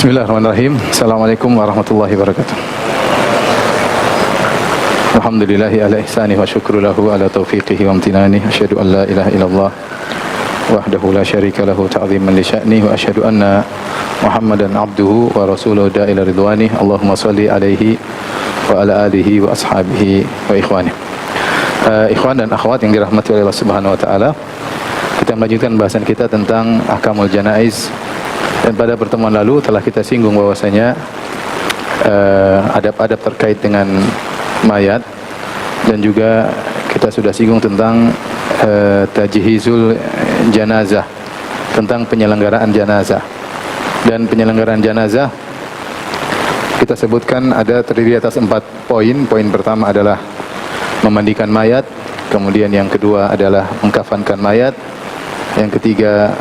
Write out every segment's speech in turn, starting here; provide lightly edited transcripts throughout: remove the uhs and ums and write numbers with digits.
Bismillahirrahmanirrahim. Assalamualaikum warahmatullahi wabarakatuh. Alhamdulillahi ala ihsanihi wa syukru lahu ala taufiqihi wa amtinanihi. Asyhadu an la ilaha illallah wahdahu la syarika lahu ta'ziman li sya'nihi wa asyhadu anna Muhammadan abduhu wa rasuluhu da'ila ridwani. Allahumma salli alaihi wa ala alihi wa ashabihi wa ikhwani. Ikhwan dan akhwat yang dirahmati oleh Allah Subhanahu wa taala, kita melanjutkan bahasan kita tentang ahkamul janaiz. Dan pada pertemuan lalu telah kita singgung bahwasanya adab-adab terkait dengan mayat, dan juga kita sudah singgung tentang tajhizul janazah, tentang penyelenggaraan janazah. Dan penyelenggaraan janazah kita sebutkan ada terdiri atas 4 poin. Poin pertama adalah memandikan mayat, kemudian yang kedua adalah mengkafankan mayat, yang ketiga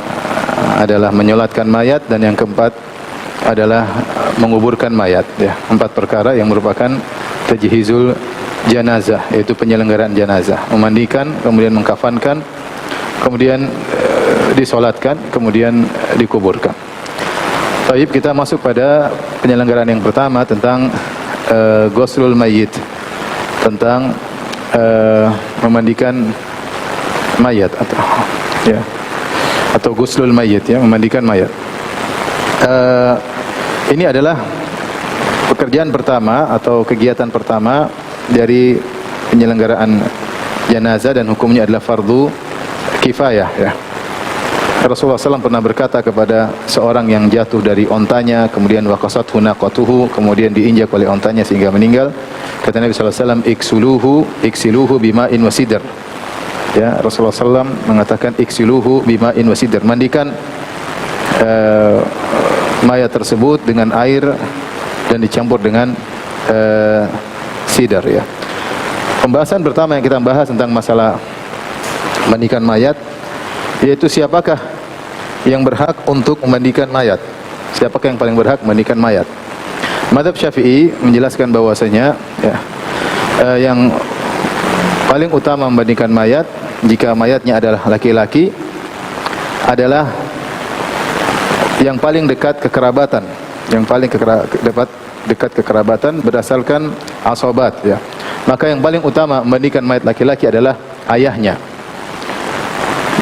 adalah menyolatkan mayat, dan yang keempat adalah menguburkan mayat. Ya, 4 perkara yang merupakan tajhizul janazah, yaitu penyelenggaraan janazah: memandikan, kemudian mengkafankan, kemudian disolatkan, kemudian dikuburkan. Baik, kita masuk pada penyelenggaraan yang pertama tentang ghuslul mayyit, tentang memandikan mayat atau ghuslul mayyit, ya, memandikan mayat. Ini adalah pekerjaan pertama atau kegiatan pertama dari penyelenggaraan jenazah, dan hukumnya adalah fardu kifayah, ya. Rasulullah SAW pernah berkata kepada seorang yang jatuh dari ontanya, kemudian waqasathu naqatuhu, kemudian diinjak oleh ontanya sehingga meninggal. Kata Nabi SAW, iksiluhu bima'in wasidr. Ya, Rasulullah SAW mengatakan iksiluhu bima'in wasidr, mandikan mayat tersebut dengan air dan dicampur dengan sidar, ya. Pembahasan pertama yang kita bahas tentang masalah mandikan mayat, yaitu siapakah yang berhak untuk memandikan mayat? Siapakah yang paling berhak memandikan mayat? Mazhab Syafi'i menjelaskan bahwasanya, ya, yang paling utama memandikan mayat jika mayatnya adalah laki-laki adalah yang paling dekat kekerabatan, yang paling dekat kekerabatan berdasarkan asobat, ya. Maka yang paling utama memandikan mayat laki-laki adalah ayahnya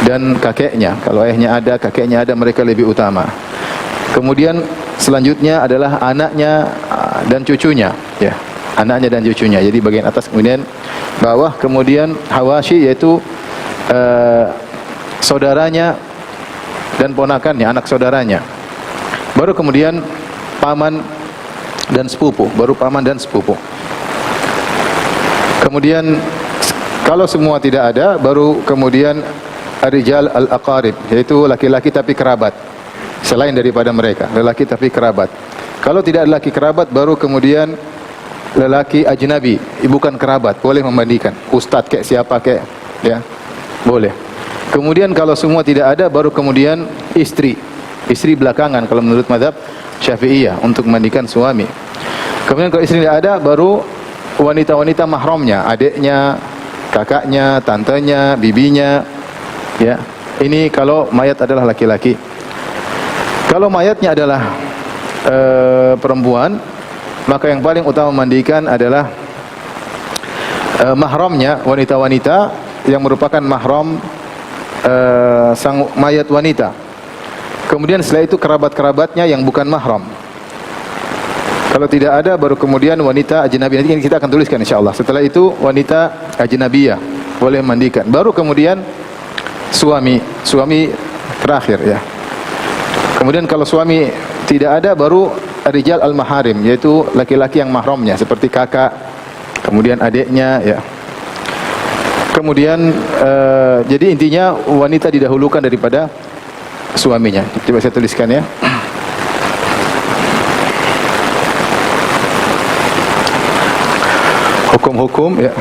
dan kakeknya. Kalau ayahnya ada, kakeknya ada, mereka lebih utama. Kemudian selanjutnya adalah anaknya dan cucunya, ya. Anaknya dan cucunya. Jadi bagian atas, kemudian bawah, kemudian hawashi, yaitu saudaranya dan ponakannya, anak saudaranya. Baru kemudian paman dan sepupu, baru paman dan sepupu. Kemudian kalau semua tidak ada, baru kemudian ar-rijal al-aqarib, yaitu laki-laki tapi kerabat, selain daripada mereka, lelaki tapi kerabat. Kalau tidak ada laki kerabat, baru kemudian lelaki ajnabi, bukan kerabat, boleh memandikan. Ustadz kayak siapa kayak, ya, boleh. Kemudian kalau semua tidak ada, baru kemudian istri belakangan kalau menurut mazhab Syafi'iyah untuk memandikan suami. Kemudian kalau istri tidak ada, baru wanita-wanita mahramnya, adiknya, kakaknya, tantenya, bibinya, ya. Ini kalau mayat adalah laki-laki. Kalau mayatnya adalah perempuan, maka yang paling utama memandikan adalah mahramnya, wanita-wanita yang merupakan mahram sang mayat wanita. Kemudian setelah itu kerabat-kerabatnya yang bukan mahram. Kalau tidak ada, baru kemudian wanita ajnabiyah. Nanti kita akan tuliskan insyaallah. Setelah itu wanita ajnabiyah boleh memandikan. Baru kemudian suami terakhir, ya. Kemudian kalau suami tidak ada, baru rijal al-maharim, yaitu laki-laki yang mahramnya seperti kakak, kemudian adiknya, ya. Kemudian jadi intinya wanita didahulukan daripada suaminya. Coba saya tuliskan, ya. Hukum-hukum, ya,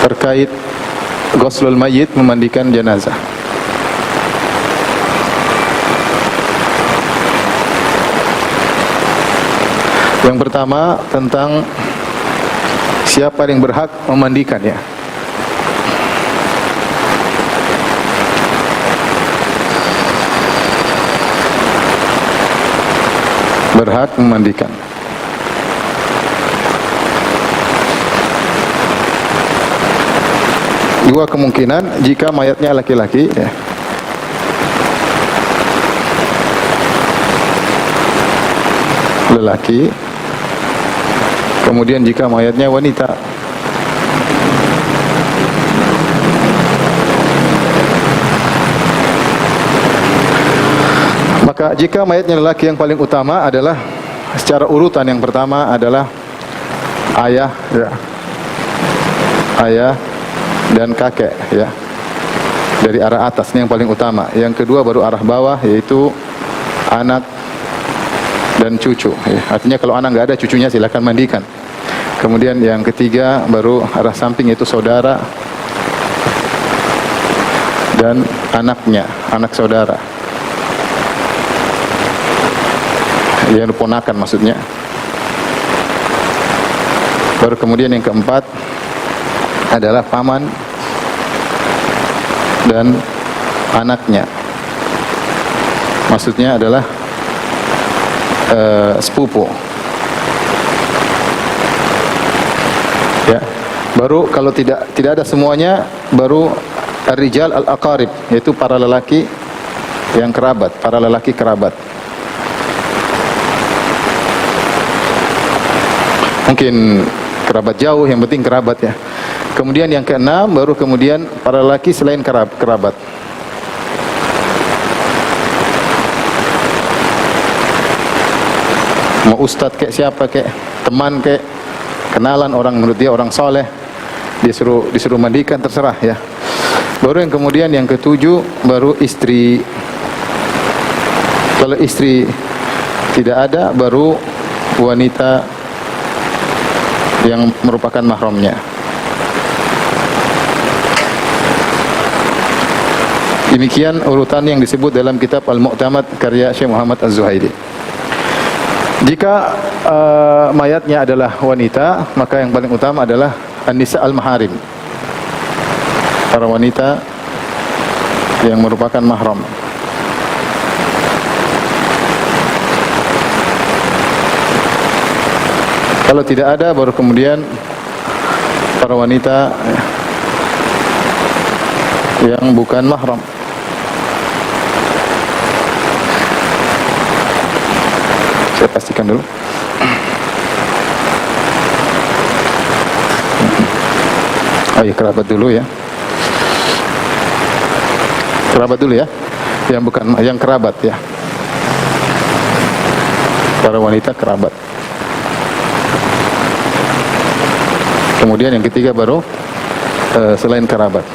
terkait ghuslul mayyit, memandikan jenazah. Yang pertama tentang siapa yang berhak memandikan, ya. berhak memandikan. Dua kemungkinan jika mayatnya laki-laki, ya. Lelaki. Kemudian jika mayatnya wanita. Maka jika mayatnya lelaki, yang paling utama adalah secara urutan yang pertama adalah ayah, ya. Ayah dan kakek, ya. Dari arah atas ini yang paling utama. Yang kedua baru arah bawah, yaitu anak dan cucu, ya. Artinya kalau anak nggak ada, cucunya silakan mandikan. Kemudian yang ketiga baru arah samping, yaitu saudara dan anaknya, anak saudara. Yang ponakan maksudnya. Baru kemudian yang keempat adalah paman dan anaknya. Maksudnya adalah sepupu. Ya. Baru kalau tidak ada semuanya, baru ar-rijal al-aqarib, yaitu para lelaki yang kerabat, para lelaki kerabat. Mungkin kerabat jauh, yang penting kerabat, ya. Kemudian yang keenam baru kemudian para lelaki selain kerabat. Mau ustadz kayak siapa kayak, teman kayak, kenalan orang menurut dia orang soleh, disuruh mandikan, terserah, ya. Baru yang kemudian yang ketujuh baru istri. Kalau istri tidak ada, baru wanita yang merupakan mahramnya. Demikian urutan yang disebut dalam kitab Al-Mu'tamad karya Syekh Muhammad Az-Zuhaili. Jika mayatnya adalah wanita, maka yang paling utama adalah an-nisa al-maharim, para wanita yang merupakan mahram. Kalau tidak ada, baru kemudian para wanita yang bukan mahram. Saya pastikan dulu. Oh iya, kerabat dulu, ya. Kerabat dulu, ya. Yang bukan, yang kerabat, ya. Para wanita kerabat. Kemudian yang ketiga baru selain kerabat.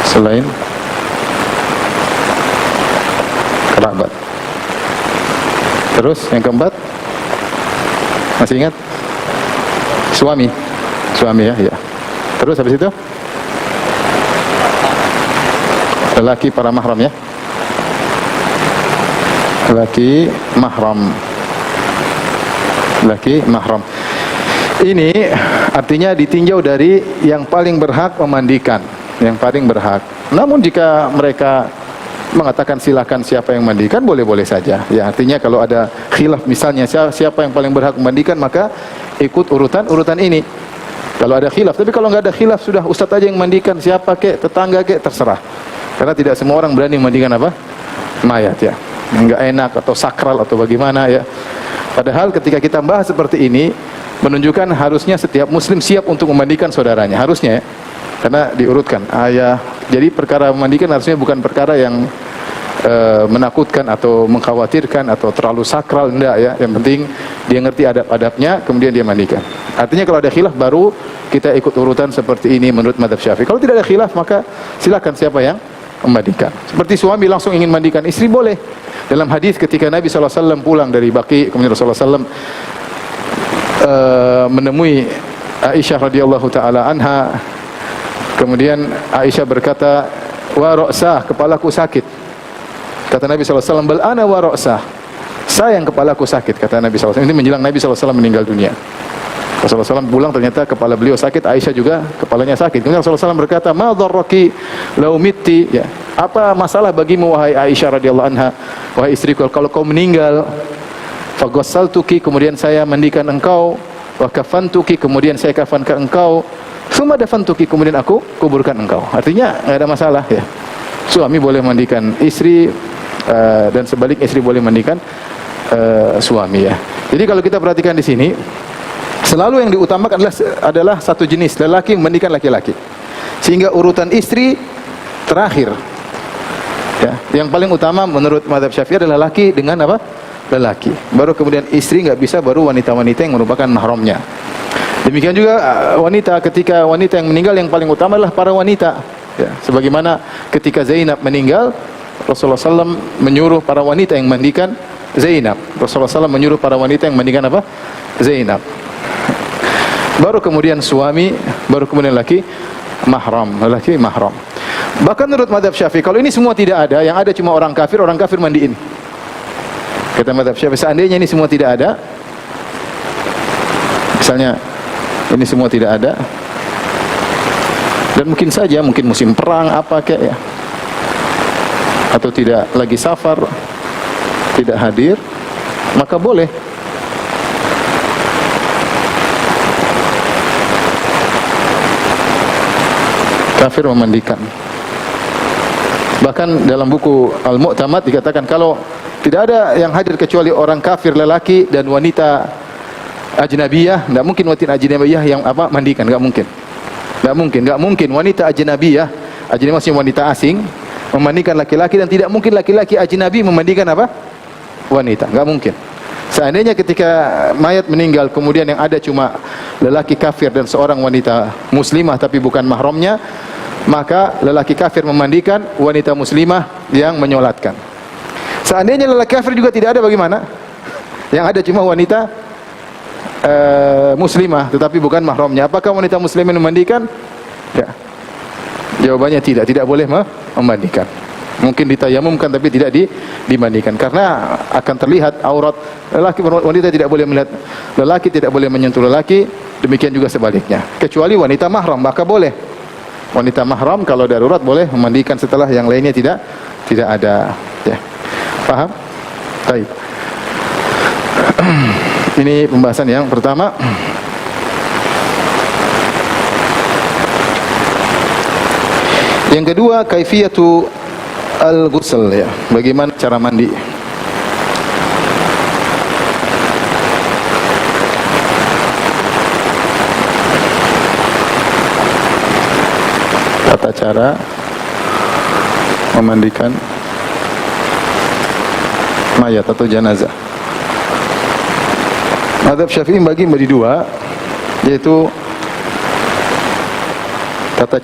Selain kerabat. Terus yang keempat, masih ingat? Suami, ya, ya. Terus habis itu lelaki para mahram, ya. Lelaki mahram. Laki mahram. Ini artinya ditinjau dari yang paling berhak memandikan, yang paling berhak. Namun jika mereka mengatakan silakan siapa yang memandikan, boleh-boleh saja. Ya, artinya kalau ada khilaf misalnya siapa yang paling berhak memandikan, maka ikut urutan ini. Kalau ada khilaf, tapi kalau nggak ada khilaf, sudah ustadz aja yang mandikan, siapa kek, tetangga kek, terserah. Karena tidak semua orang berani memandikan apa? Mayat, ya. Nggak enak atau sakral atau bagaimana, ya. Padahal ketika kita bahas seperti ini, menunjukkan harusnya setiap muslim siap untuk memandikan saudaranya, harusnya, ya. Karena diurutkan ayah. Jadi perkara memandikan harusnya bukan perkara yang menakutkan atau mengkhawatirkan atau terlalu sakral, enggak, ya. Yang penting dia ngerti adab-adabnya, kemudian dia mandikan. Artinya kalau ada khilaf, baru kita ikut urutan seperti ini menurut mazhab Syafi'i. Kalau tidak ada khilaf, maka silakan siapa yang memandikan. Seperti suami langsung ingin mandikan istri, boleh. Dalam hadis ketika Nabi SAW pulang dari Baqi, kemudian Rasulullah SAW menemui Aisyah radhiyallahu taala anha, kemudian Aisyah berkata, wa ra'sah, kepalaku sakit. Kata Nabi SAW, bal ana wa ra'sah, saya yang kepalaku sakit, kata Nabi SAW. Ini menjelang Nabi SAW meninggal dunia. Rasulullah SAW pulang, ternyata kepala beliau sakit, Aisyah juga kepalanya sakit. Kemudian Rasulullah SAW berkata, ma dharraki lau mitti, ya. apa masalah bagimu wahai Aisyah radhiyallahu anha, wahai istriku, kalau kau meninggal, faghassaltuki, kemudian saya mandikan engkau, wa kafantuki, kemudian saya kafankan engkau, tsumma dafantuki, kemudian aku kuburkan engkau. Artinya enggak ada masalah ya. Suami boleh mandikan istri dan sebaliknya istri boleh mandikan suami ya. Jadi kalau kita perhatikan di sini, selalu yang diutamakan adalah satu jenis, lelaki memandikan laki-laki. Sehingga urutan istri terakhir. Ya, yang paling utama menurut mazhab Syafi'i adalah laki dengan apa? Lelaki. Baru kemudian istri enggak bisa, baru wanita-wanita yang merupakan mahramnya. Demikian juga wanita, ketika wanita yang meninggal yang paling utama adalah para wanita. Ya, sebagaimana ketika Zainab meninggal, Rasulullah SAW menyuruh para wanita yang mandikan Zainab. Rasulullah SAW menyuruh para wanita yang mandikan apa? Zainab. Baru kemudian suami, baru kemudian laki mahram, lelaki mahram. Bahkan menurut mazhab Syafi'i, kalau ini semua tidak ada, yang ada cuma orang kafir mandiin. Kata mazhab Syafi'i, seandainya ini semua tidak ada, misalnya ini semua tidak ada, dan mungkin saja, mungkin musim perang apa kayak ya, atau tidak lagi safar, tidak hadir, maka boleh kafir memandikan. Bahkan dalam buku Al-Mu'tamad dikatakan kalau tidak ada yang hadir kecuali orang kafir lelaki dan wanita ajnabiyah, tidak mungkin wanita ajnabiyah yang apa mandikan, enggak mungkin. Enggak mungkin wanita ajnabiyah, ajnabi maksudnya wanita asing, memandikan laki-laki, dan tidak mungkin laki-laki ajnabi memandikan apa? Wanita, enggak mungkin. Seandainya ketika mayat meninggal kemudian yang ada cuma lelaki kafir dan seorang wanita muslimah tapi bukan mahramnya, maka lelaki kafir memandikan wanita muslimah yang menyolatkan. Seandainya lelaki kafir juga tidak ada, bagaimana? Yang ada cuma wanita muslimah tetapi bukan mahramnya, apakah wanita muslimah memandikan? Ya. Jawabannya tidak boleh memandikan. Mungkin ditayamumkan tapi tidak dimandikan karena akan terlihat aurat lelaki. Wanita tidak boleh melihat lelaki, tidak boleh menyentuh lelaki, demikian juga sebaliknya. Kecuali wanita mahram, maka boleh. Wanita mahram kalau darurat boleh memandikan setelah yang lainnya tidak ada. Ya. Paham? Baik. Ini pembahasan yang pertama. Yang kedua, kaifiyatu al-ghusl ya. Bagaimana cara mandi? Tata cara memandikan mayat atau jenazah. Mazhab Syafi'i bagi menjadi dua, yaitu tata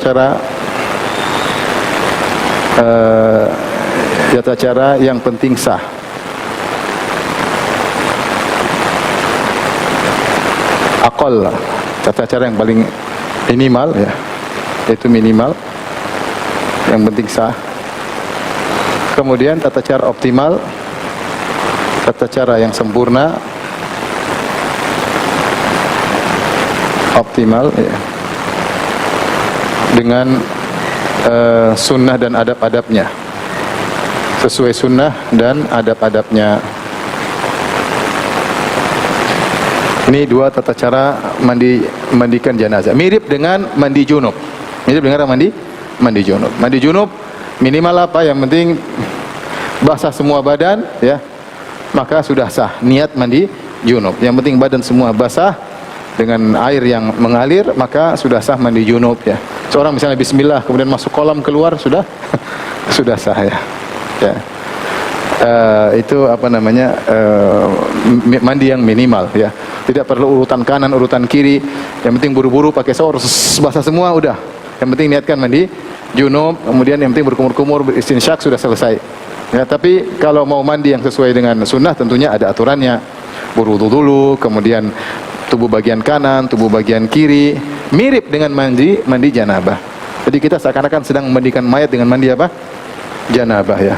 cara yang penting sah. Aqall, tata cara yang paling minimal ya, yaitu minimal yang penting sah. Kemudian tata cara optimal, tata cara yang sempurna, optimal ya, dengan sunnah dan adab-adabnya, sesuai sunnah dan adab-adabnya. Ini dua tata cara mandikan jenazah. Mirip dengan mandi junub. Mirip dengan mandi junub. Mandi junub minimal apa? Yang penting basah semua badan ya, maka sudah sah niat mandi junub. Yang penting badan semua basah dengan air yang mengalir, maka sudah sah mandi junub ya. Seorang misalnya bismillah kemudian masuk kolam keluar sudah sudah sah ya. Ya. Itu apa namanya, mandi yang minimal ya. Tidak perlu urutan kanan, urutan kiri. Yang penting buru-buru pakai shower basah semua udah. Yang penting niatkan mandi junub, kemudian yang penting berkumur-kumur, beristinsyak, sudah selesai. Ya, tapi kalau mau mandi yang sesuai dengan sunnah tentunya ada aturannya. Berwudu dulu, kemudian tubuh bagian kanan, tubuh bagian kiri, mirip dengan mandi janabah. Jadi kita seakan-akan sedang memandikan mayat dengan mandi apa? Janabah ya.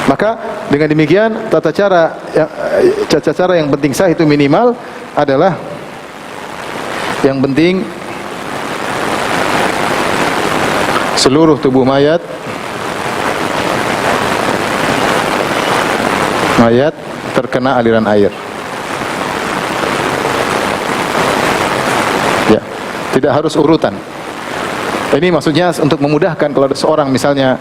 Maka dengan demikian tata cara yang penting sah itu minimal adalah yang penting seluruh tubuh mayat mayat terkena aliran air. Ya, tidak harus urutan. Ini maksudnya untuk memudahkan kalau ada seorang misalnya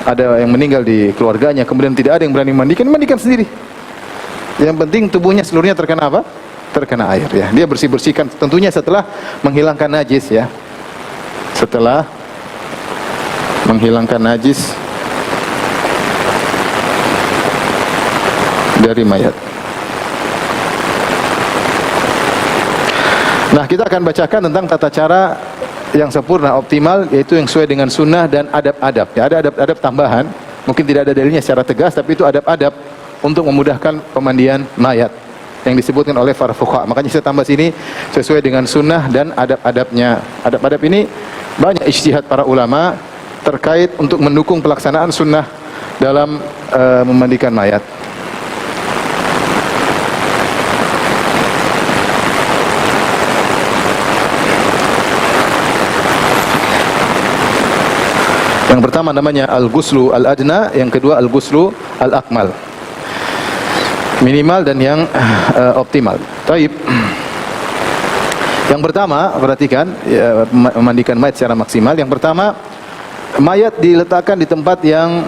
ada yang meninggal di keluarganya, kemudian tidak ada yang berani mandikan, mandikan sendiri. Yang penting tubuhnya seluruhnya terkena apa? Terkena air ya. Dia bersih-bersihkan tentunya setelah menghilangkan najis ya. Setelah menghilangkan najis dari mayat. Nah, kita akan bacakan tentang tata cara yang sempurna, optimal, yaitu yang sesuai dengan sunnah dan adab-adab. Ya, ada adab-adab tambahan, mungkin tidak ada dalilnya secara tegas, tapi itu adab-adab untuk memudahkan pemandian mayat yang disebutkan oleh para fuqaha. Makanya saya tambah sini sesuai dengan sunnah dan adab-adabnya. Adab-adab ini banyak ijtihad para ulama terkait untuk mendukung pelaksanaan sunnah dalam memandikan mayat. Yang pertama namanya al-ghuslu al-adna, yang kedua al-ghuslu al-akmal. Minimal dan yang optimal. Taib. Yang pertama, perhatikan ya, memandikan mayat secara maksimal. Yang pertama, mayat diletakkan di tempat yang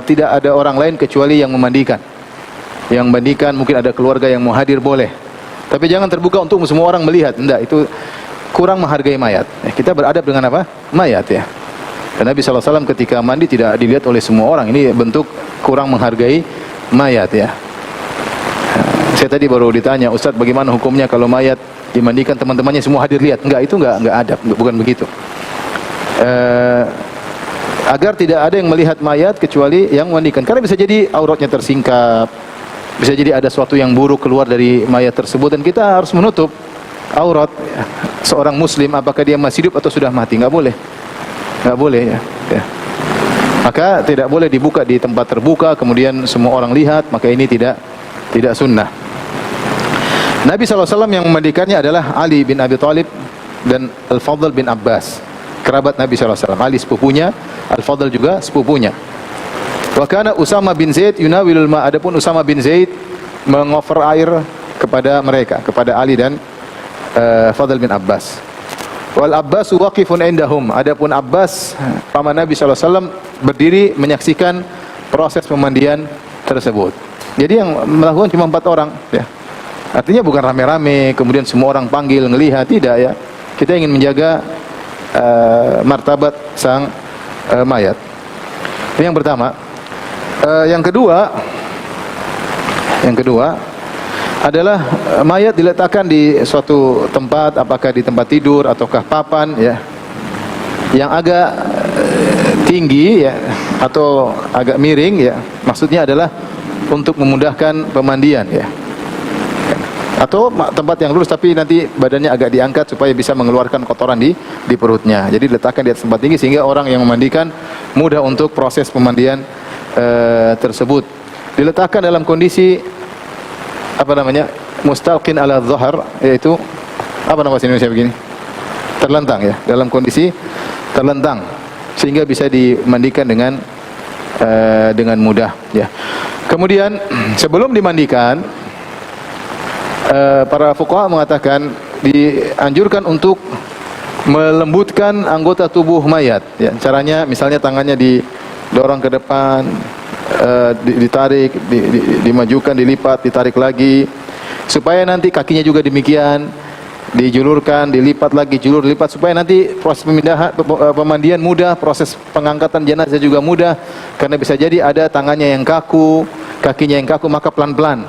tidak ada orang lain kecuali yang memandikan. Yang mandikan mungkin ada keluarga yang mau hadir boleh. Tapi jangan terbuka untuk semua orang melihat. Enggak, itu kurang menghargai mayat. Kita beradab dengan apa? Mayat ya. Dan Nabi SAW ketika mandi tidak dilihat oleh semua orang. Ini bentuk kurang menghargai mayat ya. Saya tadi baru ditanya, Ustaz bagaimana hukumnya kalau mayat dimandikan teman-temannya semua hadir lihat? Enggak, itu enggak adab, bukan begitu. Agar tidak ada yang melihat mayat kecuali yang memandikan. Karena bisa jadi auratnya tersingkap, bisa jadi ada sesuatu yang buruk keluar dari mayat tersebut, dan kita harus menutup aurat seorang muslim apakah dia masih hidup atau sudah mati. Enggak boleh. Enggak boleh ya. Maka tidak boleh dibuka di tempat terbuka kemudian semua orang lihat, maka ini tidak sunnah. Nabi SAW yang memandikannya adalah Ali bin Abi Thalib dan Al-Fadl bin Abbas, kerabat Nabi SAW. Ali sepupunya, Al-Fadl juga sepupunya. Wa kana Usama bin Zaid yunawilul ma, adapun Usama bin Zaid mengofer air kepada mereka, kepada Ali dan Fadl bin Abbas. Wal Abbas waqifun indahum, adapun Abbas paman Nabi SAW berdiri menyaksikan proses pemandian tersebut. Jadi yang melakukan cuma 4 orang ya. Artinya bukan rame-rame kemudian semua orang panggil ngelihat, tidak ya. Kita ingin menjaga martabat sang mayat. Ini yang pertama. Yang kedua adalah mayat diletakkan di suatu tempat, apakah di tempat tidur ataukah papan ya, yang agak tinggi ya atau agak miring ya. Maksudnya adalah untuk memudahkan pemandian ya. Atau tempat yang lurus tapi nanti badannya agak diangkat supaya bisa mengeluarkan kotoran di perutnya. Jadi diletakkan di atas tempat tinggi sehingga orang yang memandikan mudah untuk proses pemandian tersebut. Diletakkan dalam kondisi mustalqin ala dhahar, yaitu nama bahasa Indonesia begini? Terlentang ya, dalam kondisi terlentang sehingga bisa dimandikan dengan mudah ya. Kemudian sebelum dimandikan para fuqaha mengatakan dianjurkan untuk melembutkan anggota tubuh mayat ya. Caranya misalnya tangannya didorong ke depan, ditarik, dimajukan, dilipat, ditarik lagi, supaya nanti kakinya juga demikian, dijulurkan, dilipat lagi, julur, lipat, supaya nanti proses pemandian mudah, proses pengangkatan jenazah juga mudah. Karena bisa jadi ada tangannya yang kaku, kakinya yang kaku, maka pelan-pelan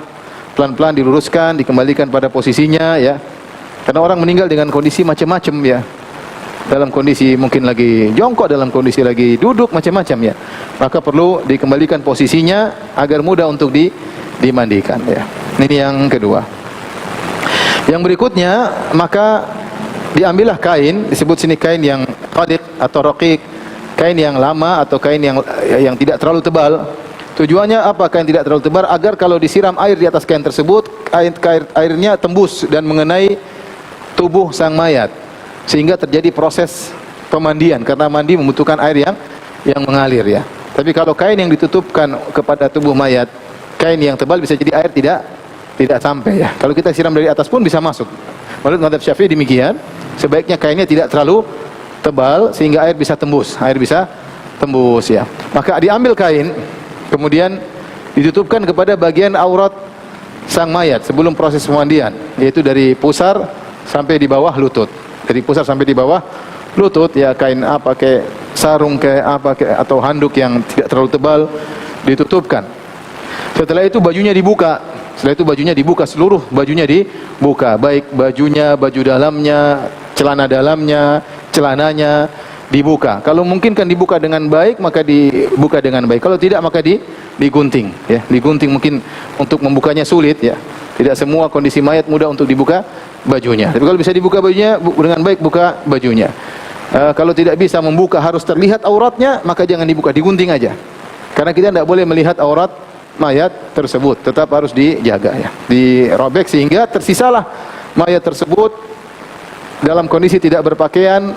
diluruskan, dikembalikan pada posisinya ya. Karena orang meninggal dengan kondisi macam-macam ya. Dalam kondisi mungkin lagi jongkok, dalam kondisi lagi duduk, macam-macam ya. Maka perlu dikembalikan posisinya agar mudah untuk dimandikan ya. Ini yang kedua. Yang berikutnya, maka diambillah kain, disebut sini kain yang qadiq atau raqiq, kain yang lama atau kain yang tidak terlalu tebal. Tujuannya apa kain tidak terlalu tebal? Agar kalau disiram air di atas kain tersebut, airnya tembus dan mengenai tubuh sang mayat, sehingga terjadi proses pemandian, karena mandi membutuhkan air yang mengalir ya. Tapi kalau kain yang ditutupkan kepada tubuh mayat kain yang tebal bisa jadi air tidak sampai ya. Kalau kita siram dari atas pun bisa masuk. Menurut mazhab Syafi'i demikian, sebaiknya kainnya tidak terlalu tebal sehingga air bisa tembus. Air bisa tembus ya. Maka diambil kain, kemudian ditutupkan kepada bagian aurat sang mayat sebelum proses pemandian, yaitu dari pusar sampai di bawah lutut. Dari pusar sampai di bawah lutut ya, kain apa kayak sarung kayak apa kayak, atau handuk yang tidak terlalu tebal ditutupkan. Setelah itu bajunya dibuka. Setelah itu bajunya dibuka, seluruh bajunya dibuka, baik bajunya, baju dalamnya, celana dalamnya, celananya dibuka. Kalau mungkin kan dibuka dengan baik, maka dibuka dengan baik. Kalau tidak, maka digunting ya. Digunting mungkin untuk membukanya sulit ya. Tidak semua kondisi mayat mudah untuk dibuka bajunya. Tapi kalau bisa dibuka bajunya dengan baik, buka bajunya. Kalau tidak bisa membuka, harus terlihat auratnya, maka jangan dibuka, digunting aja. Karena kita tidak boleh melihat aurat mayat tersebut, tetap harus dijaga ya, dirobek sehingga tersisalah mayat tersebut dalam kondisi tidak berpakaian,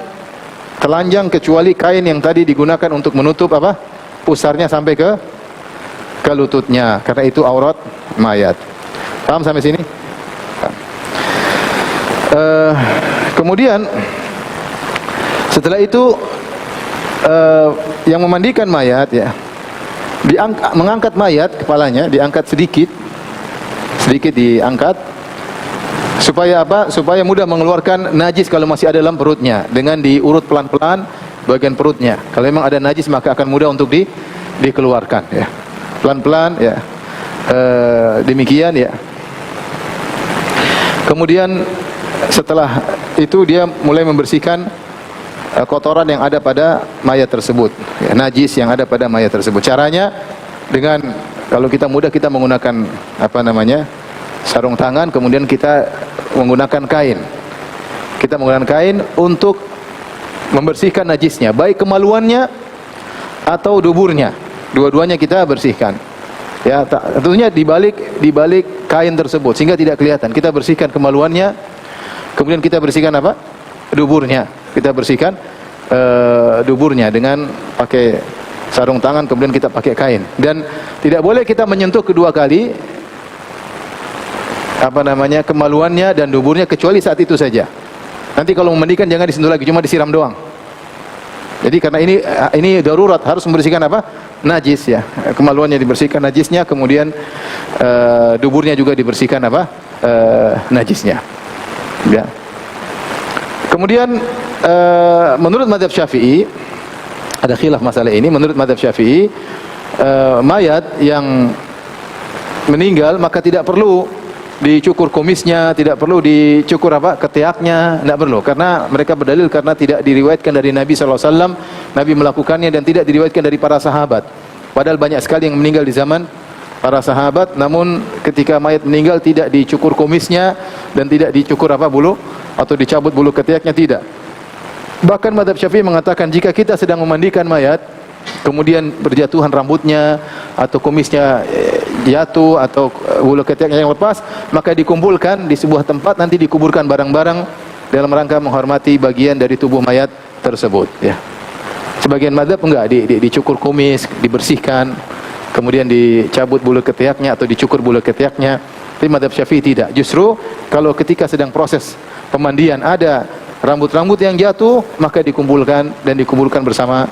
telanjang, kecuali kain yang tadi digunakan untuk menutup apa pusarnya sampai ke lututnya, karena itu aurat mayat. Paham sampai sini? Kemudian setelah itu yang memandikan mayat ya, mengangkat mayat, kepalanya diangkat sedikit diangkat supaya apa? Supaya mudah mengeluarkan najis kalau masih ada dalam perutnya, dengan diurut pelan-pelan bagian perutnya. Kalau memang ada najis maka akan mudah untuk dikeluarkan ya. Pelan-pelan ya. Demikian ya. Kemudian setelah itu dia mulai membersihkan kotoran yang ada pada mayat tersebut ya, najis yang ada pada mayat tersebut. Caranya dengan, kalau kita mudah, kita menggunakan apa namanya, sarung tangan, kemudian kita menggunakan kain. Kita menggunakan kain untuk membersihkan najisnya, baik kemaluannya atau duburnya. Dua-duanya kita bersihkan. Ya, tentunya di balik kain tersebut sehingga tidak kelihatan. Kita bersihkan kemaluannya, kemudian kita bersihkan apa? Duburnya. Kita bersihkan duburnya dengan pakai sarung tangan, kemudian kita pakai kain. Dan tidak boleh kita menyentuh kedua kali apa namanya, kemaluannya dan duburnya, kecuali saat itu saja. Nanti kalau memandikan jangan disentuh lagi, cuma disiram doang. Jadi karena ini darurat, harus membersihkan apa? Najis ya. Kemaluannya dibersihkan najisnya, kemudian duburnya juga dibersihkan apa? Najisnya. Ya. Kemudian menurut mazhab Syafi'i, ada khilaf masalah ini. Menurut mazhab Syafi'i, mayat yang meninggal maka tidak perlu dicukur kumisnya, tidak perlu dicukur apa ketiaknya, tidak perlu, karena mereka berdalil karena tidak diriwayatkan dari Nabi SAW. Nabi melakukannya dan tidak diriwayatkan dari para sahabat. Padahal banyak sekali yang meninggal di zaman para sahabat, namun ketika mayat meninggal tidak dicukur kumisnya dan tidak dicukur apa bulu atau dicabut bulu ketiaknya, tidak. Bahkan mazhab Syafi'i mengatakan jika kita sedang memandikan mayat, kemudian berjatuhan rambutnya atau kumisnya jatuh atau bulu ketiaknya yang lepas, maka dikumpulkan di sebuah tempat, nanti dikuburkan barang-barang dalam rangka menghormati bagian dari tubuh mayat tersebut ya. Sebagian mazhab enggak, dicukur kumis, dibersihkan, kemudian dicabut bulu ketiaknya atau dicukur bulu ketiaknya. Tapi mazhab Syafi'i tidak. Justru kalau ketika sedang proses pemandian ada rambut-rambut yang jatuh, maka dikumpulkan dan dikuburkan bersama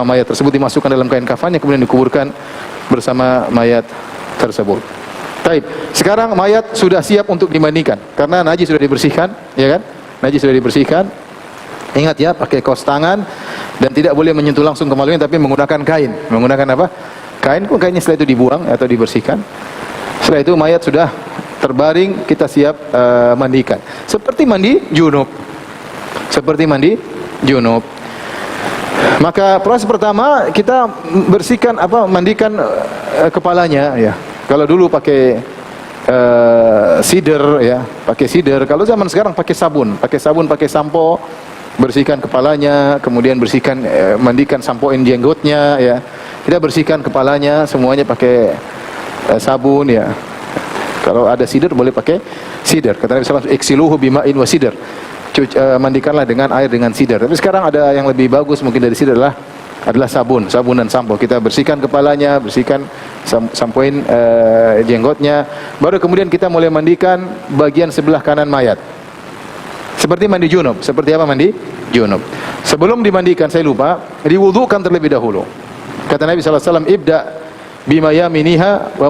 mayat tersebut, dimasukkan dalam kain kafannya, kemudian dikuburkan bersama mayat tersebut. Baik, sekarang mayat sudah siap untuk dimandikan karena najis sudah dibersihkan, ya kan? Najis sudah dibersihkan. Ingat ya, pakai kaos tangan dan tidak boleh menyentuh langsung kemaluannya, tapi menggunakan kain. Menggunakan apa? Kain, kainnya setelah itu dibuang atau dibersihkan. Setelah itu mayat sudah terbaring, kita siap mandikan. Seperti mandi junub. Seperti mandi junub. Maka proses pertama kita bersihkan apa, mandikan kepalanya ya. Kalau dulu pakai sider ya, pakai sider. Kalau zaman sekarang pakai sabun, pakai sampo, bersihkan kepalanya, kemudian bersihkan mandikan, sampoin jenggotnya ya. Kita bersihkan kepalanya semuanya pakai sabun ya. Kalau ada sider boleh pakai sider. Kata Nabi sallallahu alaihi wasallam, "Iksiluhu bima'in wa sider." Mandikanlah dengan air dengan sidar. Tapi sekarang ada yang lebih bagus mungkin dari sidar adalah adalah sabun dan sampo. Kita bersihkan kepalanya, bersihkan, sampoin jenggotnya. Baru kemudian kita mulai mandikan bagian sebelah kanan mayat. Seperti mandi junub. Seperti apa mandi junub? Sebelum dimandikan, saya lupa, diwudukan terlebih dahulu. Kata Nabi sallallahu alaihi wasallam, ibda bima yaminiha wa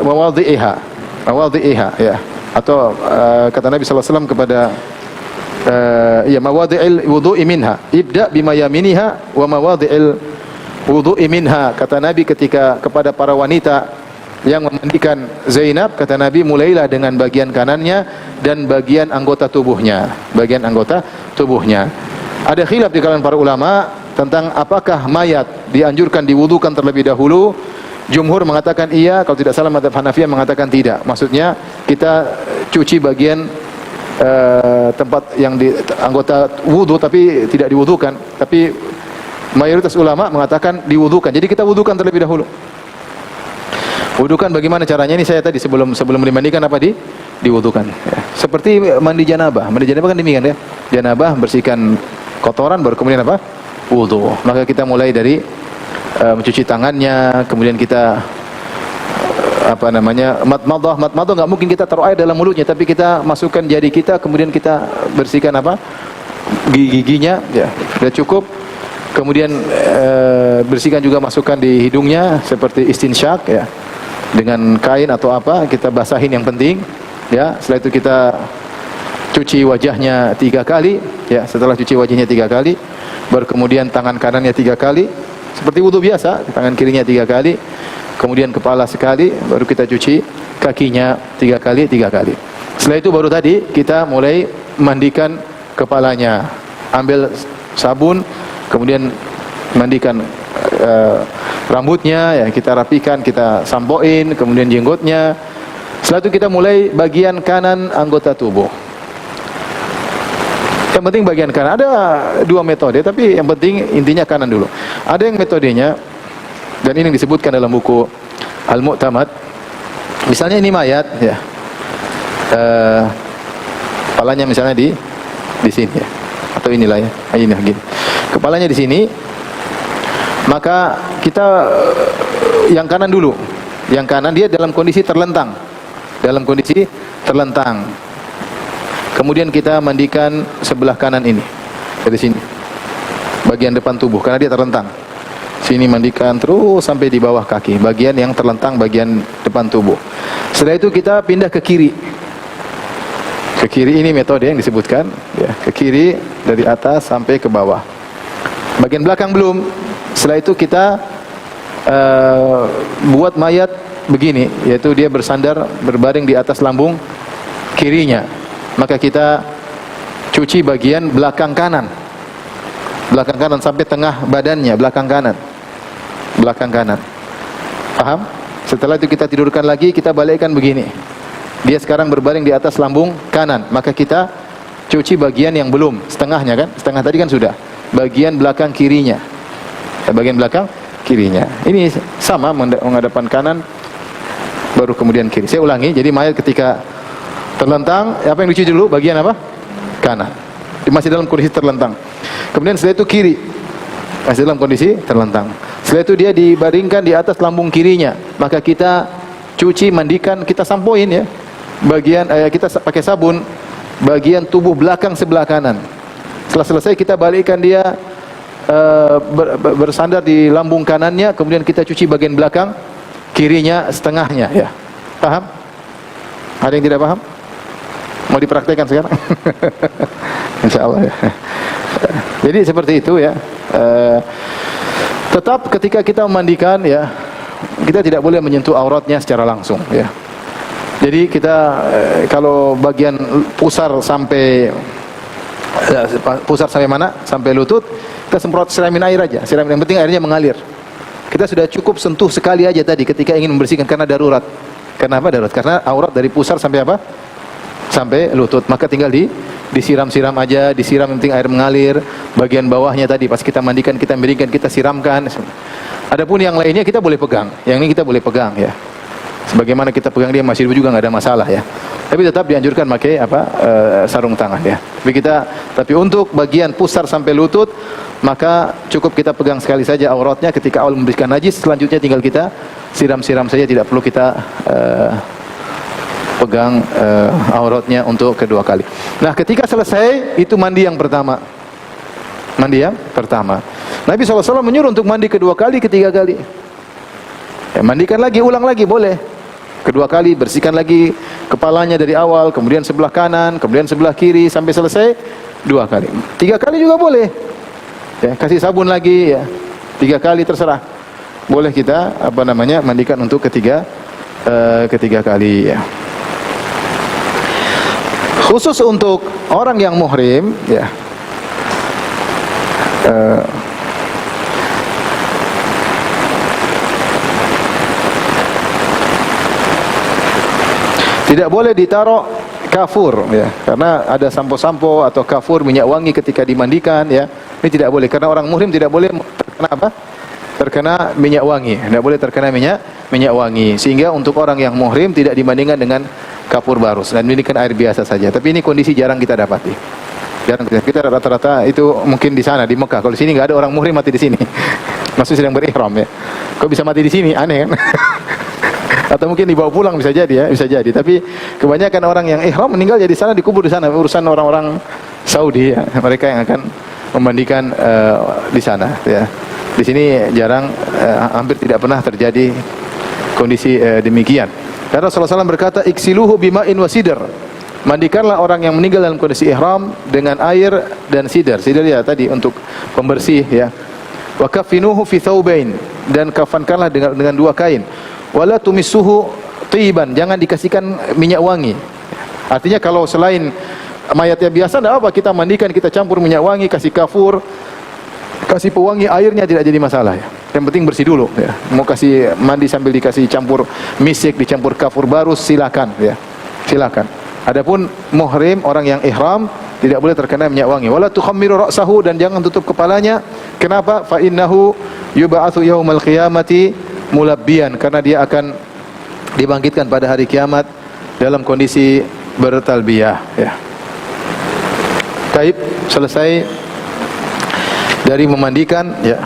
mawadhi'iha. Mawadhi'iha, ya. Atau kata Nabi sallallahu alaihi wasallam kepada mawadhi'il wudu'i minha. Ibda bima yaminiha wa mawadhi'il wudu'i minha. Kata Nabi ketika kepada para wanita yang memandikan Zainab, kata Nabi, mulailah dengan bagian kanannya dan bagian anggota tubuhnya. Bagian anggota tubuhnya. Ada khilaf di kalangan para ulama tentang apakah mayat dianjurkan diwudukan terlebih dahulu. Jumhur mengatakan iya, kalau tidak salah mazhab Hanafiyah mengatakan tidak. Maksudnya kita cuci bagian tempat yang di anggota wudu tapi tidak diwudukan. Tapi mayoritas ulama mengatakan diwudukan. Jadi kita wudukan terlebih dahulu. Wudukan bagaimana caranya? Ini saya tadi sebelum dimandikan apa diwudukan. Ya. Seperti mandi janabah. Mandi janabah kan demikian ya. Janabah bersihkan kotoran baru kemudian apa? Wudu. Maka kita mulai dari mencuci tangannya, kemudian kita matmadah enggak mungkin kita taruh air dalam mulutnya, tapi kita masukkan jari kita, kemudian kita bersihkan apa? Giginya, ya. Sudah cukup. Kemudian bersihkan juga, masukkan di hidungnya seperti istinsyak, ya. Dengan kain atau apa, kita basahin yang penting, ya. Setelah itu kita cuci wajahnya 3 kali, ya. Setelah cuci wajahnya 3 kali, baru kemudian tangan kanannya 3 kali, seperti wudu biasa, tangan kirinya 3 kali, kemudian kepala sekali, baru kita cuci kakinya 3 kali. Setelah itu baru tadi kita mulai mandikan kepalanya, ambil sabun, kemudian mandikan rambutnya, ya, kita rapikan, kita sampoin, kemudian jenggotnya. Setelah itu kita mulai bagian kanan anggota tubuh. Yang penting bagian kanan. Ada 2 metode, tapi yang penting intinya kanan dulu. Ada yang metodenya, dan ini yang disebutkan dalam buku Al-Mu'tamad. Misalnya ini mayat, ya. Kepalanya misalnya di sini, ya. Atau inilah, ya. Ini gini. Kepalanya di sini. Maka kita yang kanan dulu. Yang kanan dia dalam kondisi terlentang. Kemudian kita mandikan sebelah kanan ini. Dari sini. Bagian depan tubuh karena dia terlentang. Sini mandikan terus sampai di bawah kaki. Bagian yang terlentang, bagian depan tubuh. Setelah itu kita pindah ke kiri. Ke kiri ini metode yang disebutkan, ya. Ke kiri dari atas sampai ke bawah. Bagian belakang belum. Setelah itu kita buat mayat begini, yaitu dia bersandar, berbaring di atas lambung kirinya. Maka kita cuci bagian belakang kanan sampai tengah badannya, belakang kanan. Paham? Setelah itu kita tidurkan lagi, kita balikkan begini. Dia sekarang berbaring di atas lambung kanan, maka kita cuci bagian yang belum, setengahnya kan? Setengah tadi kan sudah. Bagian belakang kirinya. Ini sama, menghadapkan kanan baru kemudian kiri. Saya ulangi, jadi mayat ketika terlentang, apa yang dicuci dulu? Bagian apa? Kanan. Masih dalam kondisi terlentang. Kemudian setelah itu kiri. Masih dalam kondisi terlentang. Setelah itu dia dibaringkan di atas lambung kirinya. Maka kita cuci, mandikan, kita sampoin, ya. Bagian kita pakai sabun bagian tubuh belakang sebelah kanan. Setelah selesai kita balikkan dia bersandar di lambung kanannya, kemudian kita cuci bagian belakang kirinya setengahnya, ya. Paham? Ada yang tidak paham? Mau dipraktekkan sekarang? Insyaallah, ya. Jadi seperti itu, ya. Tetap ketika kita memandikan, ya, kita tidak boleh menyentuh auratnya secara langsung, ya. Jadi kita kalau bagian pusar sampai mana? Sampai lutut, kita siramin air aja. Yang penting airnya mengalir. Kita sudah cukup sentuh sekali aja tadi ketika ingin membersihkan karena darurat. Kenapa darurat? Karena aurat dari pusar sampai apa? Sampai lutut. Maka tinggal disiram-siram aja, disiram, yang penting air mengalir. Bagian bawahnya tadi pas kita mandikan, kita miringkan, kita siramkan. Adapun yang lainnya kita boleh pegang. Yang ini kita boleh pegang, ya. Sebagaimana kita pegang dia masih juga nggak ada masalah, ya. Tapi tetap dianjurkan pakai sarung tangan ya. Tapi untuk bagian pusar sampai lutut, maka cukup kita pegang sekali saja auratnya ketika awal membersihkan najis, selanjutnya tinggal kita siram-siram saja, tidak perlu kita pegang auratnya untuk kedua kali. Nah, ketika selesai itu mandi yang pertama. Mandi yang pertama. Nabi SAW menyuruh untuk mandi kedua kali, ketiga kali. Ya, mandikan lagi, ulang lagi boleh. Kedua kali, bersihkan lagi kepalanya dari awal, kemudian sebelah kanan, kemudian sebelah kiri sampai selesai 2 kali. 3 kali juga boleh. Ya, kasih sabun lagi ya. 3 kali terserah. Boleh kita mandikan untuk ketiga kali ya. Khusus untuk orang yang muhrim ya. Tidak boleh ditaruh kafur ya, karena ada sampo-sampo atau kafur minyak wangi ketika dimandikan ya. Ini tidak boleh karena orang muhrim tidak boleh terkena terkena minyak wangi. Tidak boleh terkena minyak wangi. Sehingga untuk orang yang muhrim tidak dibandingkan dengan kafur barus dan mandikan air biasa saja. Tapi ini kondisi jarang kita dapati. Jarang kita rata-rata itu mungkin di sana di Mekah. Kalau di sini nggak ada orang muhrim mati di sini. Maksudnya sedang berihram ya. Kok bisa mati di sini? Aneh kan? Atau mungkin dibawa pulang bisa jadi ya, bisa jadi. Tapi kebanyakan orang yang ihram meninggal jadi sana, dikubur di sana. Urusan orang-orang Saudi ya, mereka yang akan memandikan di sana ya. Di sini jarang, hampir tidak pernah terjadi kondisi demikian. Karena Rasulullah SAW berkata, iksiluhu bima'in wa sidr. Mandikanlah orang yang meninggal dalam kondisi ihram dengan air dan sidr. Sidr ya tadi untuk pembersih ya. Wa kafinuhu fi thawbain, dan kafankanlah dengan 2 kain. Wala tumissuhu tiban, jangan dikasihkan minyak wangi. Artinya kalau selain mayatnya biasa tidak apa, kita mandikan, kita campur minyak wangi, kasih kafur, kasih pewangi, airnya tidak jadi masalah ya. Yang penting bersih dulu ya. Mau kasih mandi sambil dikasih campur misik, dicampur kafur barus, silakan ya. Silakan. Adapun muhrim, orang yang ihram, tidak boleh terkena minyak wangi. Wala tukhammiru ra'sahu, dan jangan tutup kepalanya. Kenapa? Fa innahu yub'atsu yaumal qiyamati mulabbiyan, karena dia akan dibangkitkan pada hari kiamat dalam kondisi bertalbiyah ya. Taib, selesai dari memandikan ya.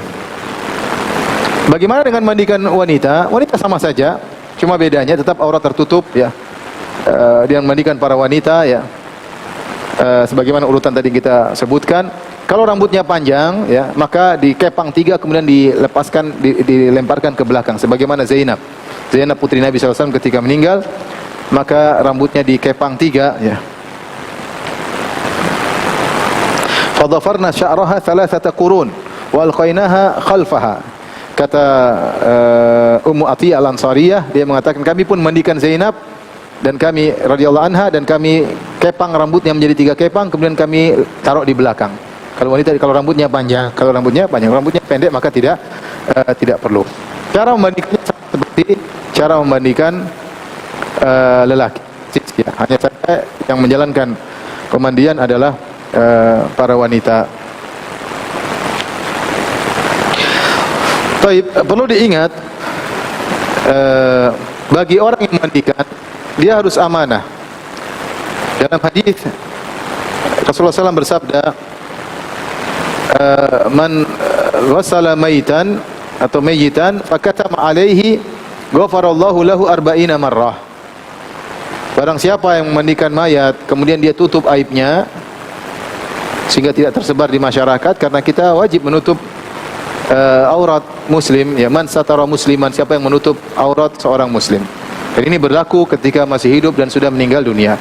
Bagaimana dengan mandikan wanita? Wanita sama saja, cuma bedanya tetap aurat tertutup ya. Dia mandikan para wanita ya. Sebagaimana urutan tadi kita sebutkan. Kalau rambutnya panjang ya, maka dikepang 3 kemudian dilepaskan, dilemparkan ke belakang sebagaimana Zainab putri Nabi SAW ketika meninggal, maka rambutnya dikepang 3 ya. Fadhafarna sya'raha 3 qurun wa alqainaha khalfaha. Kata Ummu Atiyah Al-Ansariyah, dia mengatakan kami pun mandikan Zainab dan kami radhiyallahu anha, dan kami kepang rambutnya menjadi 3 kepang, kemudian kami taruh di belakang. Kalau wanita, kalau rambutnya panjang, rambutnya pendek maka tidak perlu. Cara memandikannya seperti cara memandikan lelaki. Ya, hanya saja yang menjalankan pemandian adalah para wanita. Baik, perlu diingat bagi orang yang memandikan, dia harus amanah. Dalam hadis Rasulullah SAW bersabda, man wasala maitan atau mayitan fakatama alaihi ghafarallahu lahu 40 marrah. Barang siapa yang memandikan mayat kemudian dia tutup aibnya sehingga tidak tersebar di masyarakat, karena kita wajib menutup aurat muslim ya. Man satara musliman, siapa yang menutup aurat seorang muslim. Dan ini berlaku ketika masih hidup dan sudah meninggal dunia.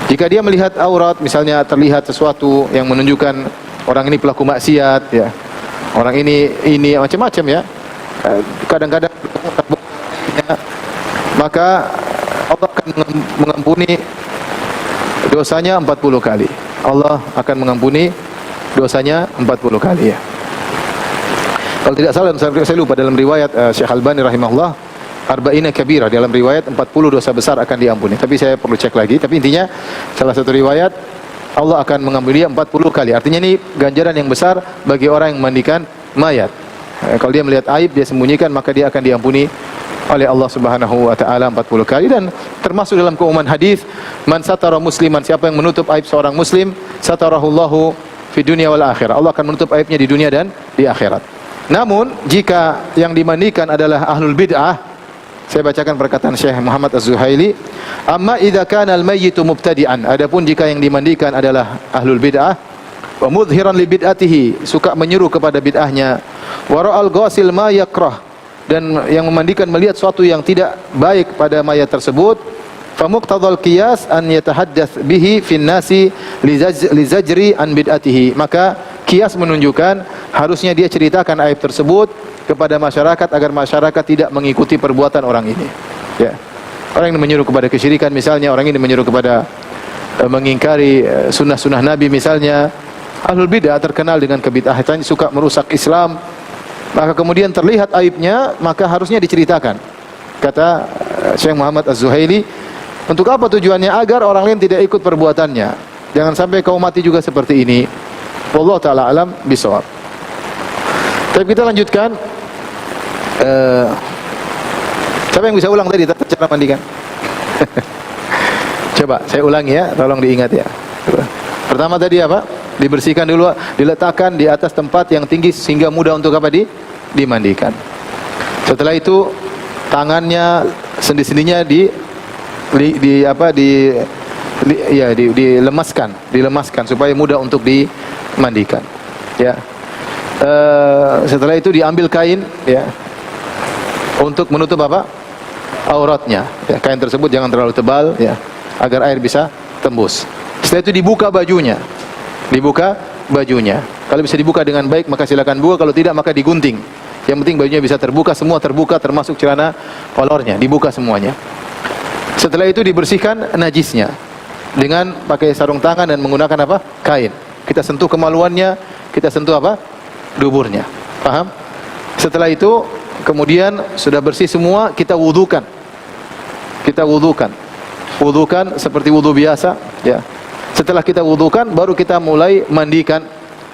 Jika dia melihat aurat, misalnya terlihat sesuatu yang menunjukkan orang ini pelaku maksiat ya, orang ini macam-macam ya, kadang-kadang maka Allah akan mengampuni dosanya 40 kali. Allah akan mengampuni dosanya 40 kali ya. Kalau tidak salah, saya lupa, dalam riwayat Syekh Albani rahimahullah, arba'ina kabira, dalam riwayat 40 dosa besar akan diampuni. Tapi saya perlu cek lagi. Tapi intinya salah satu riwayat Allah akan mengampuni dia 40 kali. Artinya ini ganjaran yang besar bagi orang yang memandikan mayat. Kalau dia melihat aib, dia sembunyikan, maka dia akan diampuni oleh Allah Subhanahu wa taala 40 kali. Dan Termasuk dalam keumuman hadis, man satara musliman, siapa yang menutup aib seorang muslim, satarahullahu fi dunya wal akhirah. Allah akan menutup aibnya di dunia dan di akhirat. Namun jika yang dimandikan adalah ahlul bid'ah, saya bacakan perkataan Syekh Muhammad Az-Zuhaili, amma idza kana al-mayyitu mubtadi'an, adapun jika yang dimandikan adalah ahlul bid'ah, wa mudhiran li bid'atihi, suka menyeru kepada bid'ahnya, wa ra'al ghasil ma yakrah, dan yang memandikan melihat suatu yang tidak baik pada mayat tersebut, fa muqtadal qiyas an yatahaddats bihi fin nasi li zajri an bid'atihi, maka kias menunjukkan harusnya dia ceritakan aib tersebut kepada masyarakat agar masyarakat tidak mengikuti perbuatan orang ini. Ya. Orang ini menyuruh kepada kesyirikan misalnya, orang ini menyuruh kepada mengingkari sunnah-sunnah Nabi misalnya. Ahlul bid'ah terkenal dengan kebid'ahan, suka merusak Islam. Maka kemudian terlihat aibnya, maka harusnya diceritakan. Kata Syekh Muhammad Az-Zuhaili, untuk apa tujuannya? Agar orang lain tidak ikut perbuatannya. Jangan sampai kau mati juga seperti ini. Wallahu ta'ala alam bisawab. Tapi kita lanjutkan. Siapa yang bisa ulang tadi tata cara mandikan? Coba saya ulangi ya, tolong diingat ya. Pertama tadi apa? Dibersihkan dulu, diletakkan di atas tempat yang tinggi sehingga mudah untuk apa? Dimandikan. Setelah itu tangannya sendi-sendinya dilemaskan supaya mudah untuk dimandikan. Ya. Setelah itu diambil kain ya untuk menutup apa? Auratnya. Ya, kain tersebut jangan terlalu tebal ya agar air bisa tembus. Setelah itu dibuka bajunya. Kalau bisa dibuka dengan baik maka silakan buka, kalau tidak maka digunting. Yang penting bajunya bisa terbuka, semua terbuka termasuk celana kolornya, dibuka semuanya. Setelah itu dibersihkan najisnya dengan pakai sarung tangan dan menggunakan apa? Kain. Kita sentuh kemaluannya, kita sentuh apa? Duburnya. Paham? Setelah itu kemudian sudah bersih semua, kita wudukan. Wudukan seperti wudu biasa ya. Setelah kita wudukan, baru kita mulai mandikan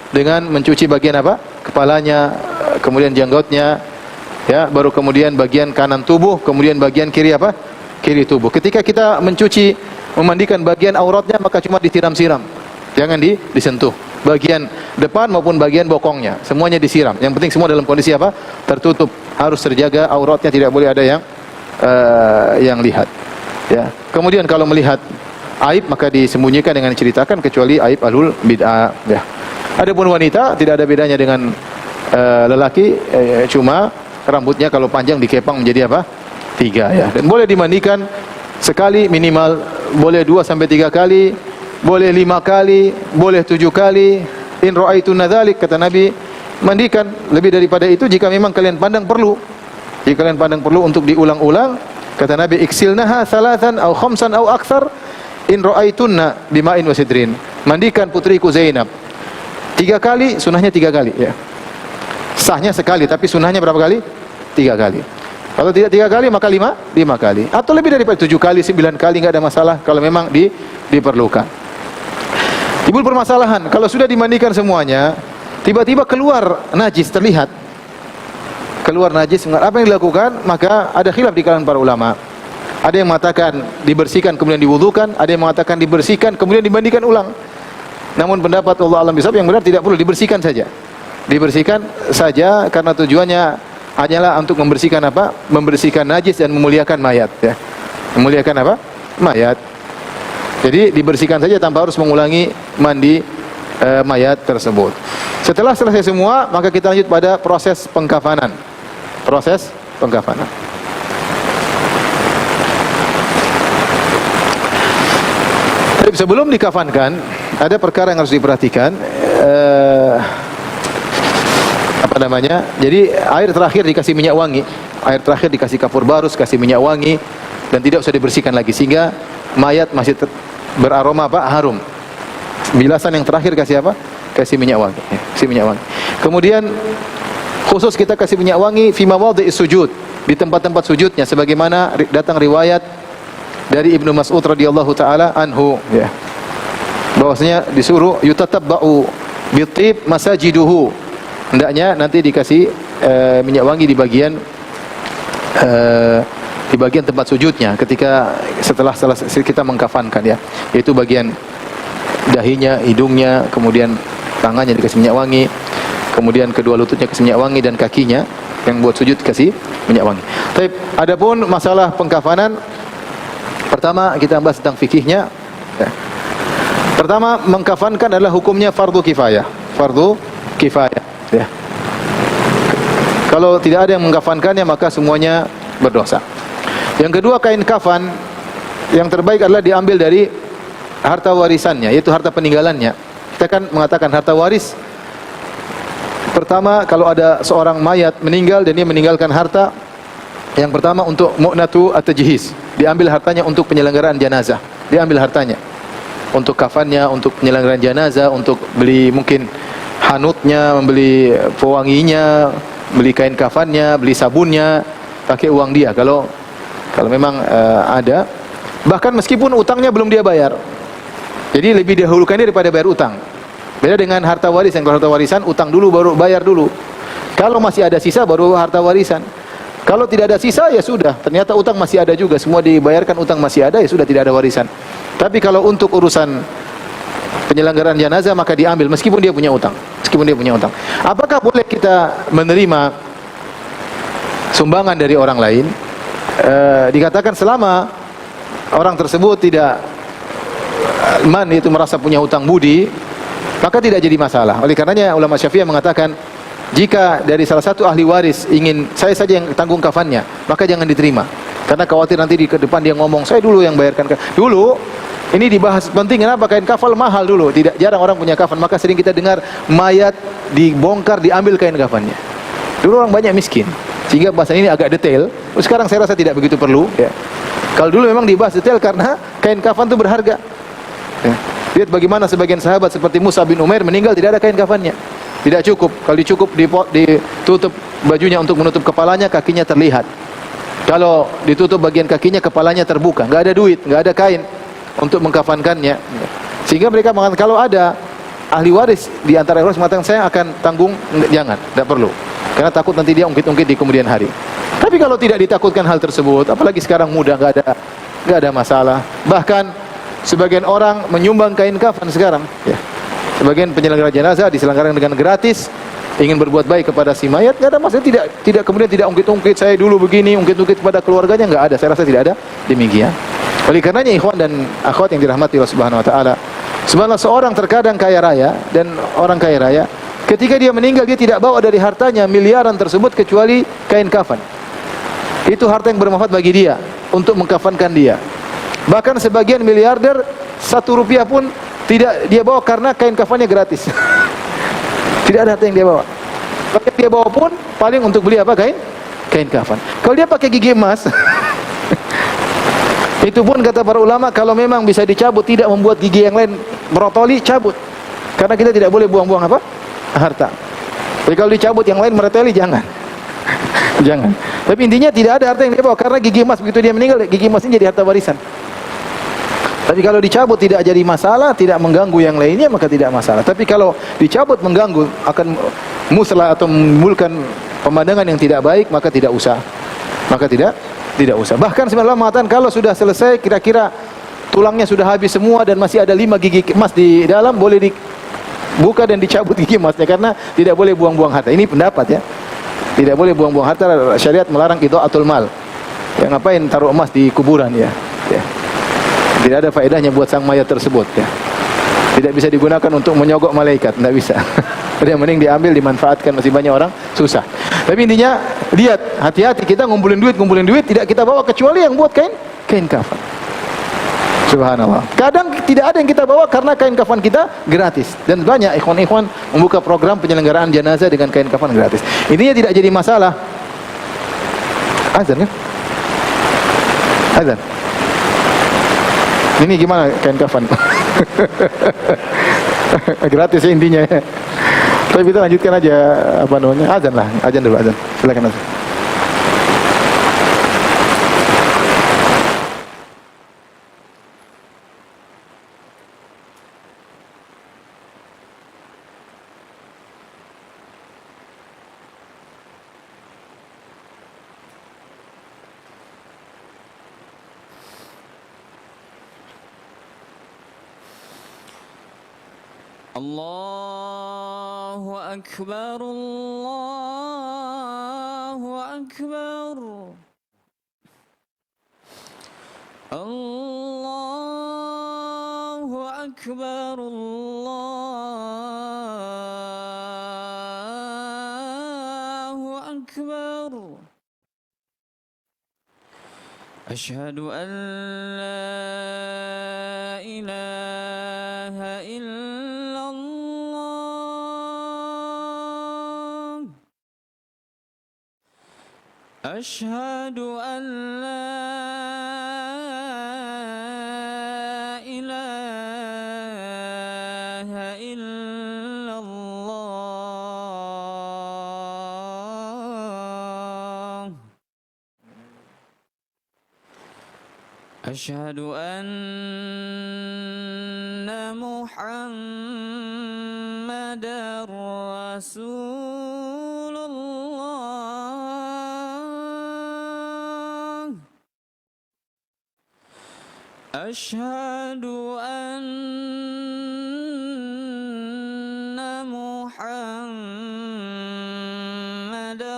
dengan mencuci bagian apa? Kepalanya, kemudian janggutnya, ya, baru kemudian bagian kanan tubuh, kemudian bagian kiri apa? Kiri tubuh. Ketika kita memandikan bagian auratnya, maka cuma disiram-siram, jangan disentuh. Bagian depan maupun bagian bokongnya, semuanya disiram. Yang penting semua dalam kondisi apa? Tertutup. Harus terjaga auratnya, tidak boleh ada yang lihat. Ya. Kemudian kalau melihat aib maka disembunyikan dengan diceritakan, kecuali aib ahlul bid'ah ya. Adapun wanita tidak ada bedanya dengan lelaki, cuma rambutnya kalau panjang dikepang menjadi apa? 3 ya. Dan boleh dimandikan sekali minimal, boleh 2 sampai 3 kali, boleh 5 kali, boleh 7 kali. In ra'aituna dzalik, kata Nabi, mandikan lebih daripada itu jika memang kalian pandang perlu. Jika kalian pandang perlu untuk diulang-ulang, kata Nabi, iksilnaha salatan aw khamsan aw aktsar. In ra'aitunna bima'in wa sidrin, mandikan putriku Zainab 3 kali, sunahnya 3 kali ya. Sahnya sekali, tapi sunahnya berapa kali? 3 kali. Kalau tidak 3 kali maka 5 kali. Atau lebih daripada 7 kali, 9 kali, enggak ada masalah kalau memang diperlukan. Timbul permasalahan, kalau sudah dimandikan semuanya, tiba-tiba keluar najis, terlihat keluar najis, apa yang dilakukan? Maka ada khilaf di kalangan para ulama. Ada yang mengatakan dibersihkan kemudian diwudukan, ada yang mengatakan dibersihkan kemudian dimandikan ulang. Namun pendapat Allah alam bisawab yang benar tidak perlu, dibersihkan saja. Dibersihkan saja karena tujuannya hanyalah untuk membersihkan apa? Membersihkan najis dan memuliakan mayat ya. Memuliakan apa? Mayat. Jadi dibersihkan saja tanpa harus mengulangi mandi mayat tersebut. Setelah selesai semua, maka kita lanjut pada proses pengkafanan. Proses pengkafanan. Sebelum dikafankan, ada perkara yang harus diperhatikan. Jadi air terakhir dikasih minyak wangi, air terakhir dikasih kapur barus, kasih minyak wangi, dan tidak usah dibersihkan lagi sehingga mayat masih beraroma apa? Harum. Bilasan yang terakhir kasih apa? Kasih minyak wangi. Kasih minyak wangi. Kemudian khusus kita kasih minyak wangi fi mawadhi'is sujud, di tempat-tempat sujudnya, sebagaimana datang riwayat dari Ibnu Mas'ud radhiyallahu taala anhu ya. Bahwasanya disuruh yutatabba'u bitib masajiduhu. Hendaknya nanti dikasih minyak wangi di bagian di bagian tempat sujudnya ketika setelah selesai kita mengkafankan ya, yaitu bagian dahinya, hidungnya, kemudian tangannya dikasih minyak wangi, kemudian kedua lututnya kasih minyak wangi, dan kakinya yang buat sujud kasih minyak wangi. Tapi adapun masalah pengkafanan, pertama kita bahas tentang fikihnya. Ya. Pertama, mengkafankan adalah hukumnya fardu kifayah. Fardu kifayah. Ya. Kalau tidak ada yang mengkafankannya maka semuanya berdosa. Yang kedua, kain kafan yang terbaik adalah diambil dari harta warisannya, yaitu harta peninggalannya. Kita kan mengatakan harta waris. Pertama, kalau ada seorang mayat meninggal dan dia meninggalkan harta, yang pertama untuk mu'natu at-tajhiz, diambil hartanya untuk penyelenggaraan jenazah. Diambil hartanya untuk kafannya, untuk penyelenggaraan jenazah, untuk beli mungkin hanutnya, membeli pewanginya, beli kain kafannya, beli sabunnya, pakai uang dia kalau memang ada. Bahkan meskipun utangnya belum dia bayar. Jadi lebih dahulukan dia daripada bayar utang. Beda dengan harta warisan. Kalau harta warisan utang dulu baru bayar dulu. Kalau masih ada sisa baru harta warisan. Kalau tidak ada sisa ya sudah. Ternyata utang masih ada juga. Semua dibayarkan, utang masih ada, ya sudah, tidak ada warisan. Tapi kalau untuk urusan penyelenggaraan jenazah maka diambil meskipun dia punya utang. Meskipun dia punya utang. Apakah boleh kita menerima sumbangan dari orang lain? Dikatakan selama orang tersebut tidak itu merasa punya hutang budi, maka tidak jadi masalah. Oleh karenanya ulama Syafi'iyah mengatakan, jika dari salah satu ahli waris ingin saya saja yang tanggung kafannya, maka jangan diterima. Karena khawatir nanti di depan dia ngomong, saya dulu yang bayarkan. Dulu ini dibahas penting, kenapa? Kain kafan mahal dulu. Tidak jarang orang punya kafan, maka sering kita dengar mayat dibongkar, diambil kain kafannya. Dulu orang banyak miskin, sehingga bahasan ini agak detail. Sekarang saya rasa tidak begitu perlu. Ya. Kalau dulu memang dibahas detail karena kain kafan itu berharga. Ya. Lihat bagaimana sebagian sahabat seperti Musa bin Umair meninggal tidak ada kain kafannya. Tidak cukup. Kalau dicukup ditutup bajunya untuk menutup kepalanya, kakinya terlihat. Kalau ditutup bagian kakinya, kepalanya terbuka. Enggak ada duit, enggak ada kain untuk mengkafankannya. Sehingga mereka mengatakan kalau ada ahli waris di antara waris mengatakan saya akan tanggung, jangan, tidak perlu. Karena takut nanti dia ungkit-ungkit di kemudian hari. Tapi kalau tidak ditakutkan hal tersebut, apalagi sekarang mudah, enggak ada masalah. Bahkan sebagian orang menyumbang kain kafan sekarang, ya. Sebagian penyelenggara jenazah diselenggarakan dengan gratis, ingin berbuat baik kepada si mayat, enggak ada masalah, tidak kemudian tidak ungkit-ungkit saya dulu begini, ungkit-ungkit kepada keluarganya, enggak ada. Saya rasa tidak ada demikian. Oleh karenanya ikhwan dan akhwat yang dirahmati Allah Subhanahu wa taala, subhanallah, seorang terkadang kaya raya, dan orang kaya raya ketika dia meninggal dia tidak bawa dari hartanya miliaran tersebut kecuali kain kafan. Itu harta yang bermanfaat bagi dia untuk mengkafankan dia. Bahkan sebagian miliarder 1 rupiah pun tidak dia bawa karena kain kafannya gratis. Tidak ada harta yang dia bawa. Bahkan dia bawa pun paling untuk beli apa? Kain kafan. Kalau dia pakai gigi emas, itu pun kata para ulama kalau memang bisa dicabut, tidak membuat gigi yang lain merotoli, cabut. Karena kita tidak boleh buang-buang apa? Harta. Jadi kalau dicabut yang lain mereteli, jangan. Jangan. Tapi intinya tidak ada harta yang dia bawa karena gigi emas, begitu dia meninggal gigi emas ini jadi harta warisan. Tapi kalau dicabut tidak jadi masalah, tidak mengganggu yang lainnya, maka tidak masalah. Tapi kalau dicabut mengganggu, akan muslah atau menimbulkan pemandangan yang tidak baik, maka tidak usah. Maka tidak usah. Bahkan sebenarnya mengatakan kalau sudah selesai, kira-kira tulangnya sudah habis semua dan masih ada 5 gigi emas di dalam, boleh dibuka dan dicabut gigi emasnya, karena tidak boleh buang-buang harta. Ini pendapat ya. Tidak boleh buang-buang harta. Syariat melarang idha'atul mal. Ya, ngapain taruh emas di kuburan ya? Ya. Tidak ada faedahnya buat sang mayat tersebut ya. Tidak bisa digunakan untuk menyogok malaikat, tidak bisa. Yang mending diambil, dimanfaatkan, masih banyak orang susah. Tapi intinya lihat, hati-hati kita ngumpulin duit tidak kita bawa kecuali yang buat kain kafan. Subhanallah. Kadang tidak ada yang kita bawa karena kain kafan kita gratis. Dan banyak ikhwan-ikhwan membuka program penyelenggaraan jenazah dengan kain kafan gratis. Intinya tidak jadi masalah. Azan kan? Azan. Ini gimana kain kafan? Gratis ya intinya. Tapi kita lanjutkan aja apa namanya? Azan lah, azan dulu, azan. Silakan azan. Allahu Akbar, Allahu Akbar. Allahu Akbar, Allahu Akbar. Asyhadu an la ilaha illallah. Asyhadu an la ilaha illallah. Asyhadu anna Muhammadar Rasulullah. Asyhadu anna Muhammadar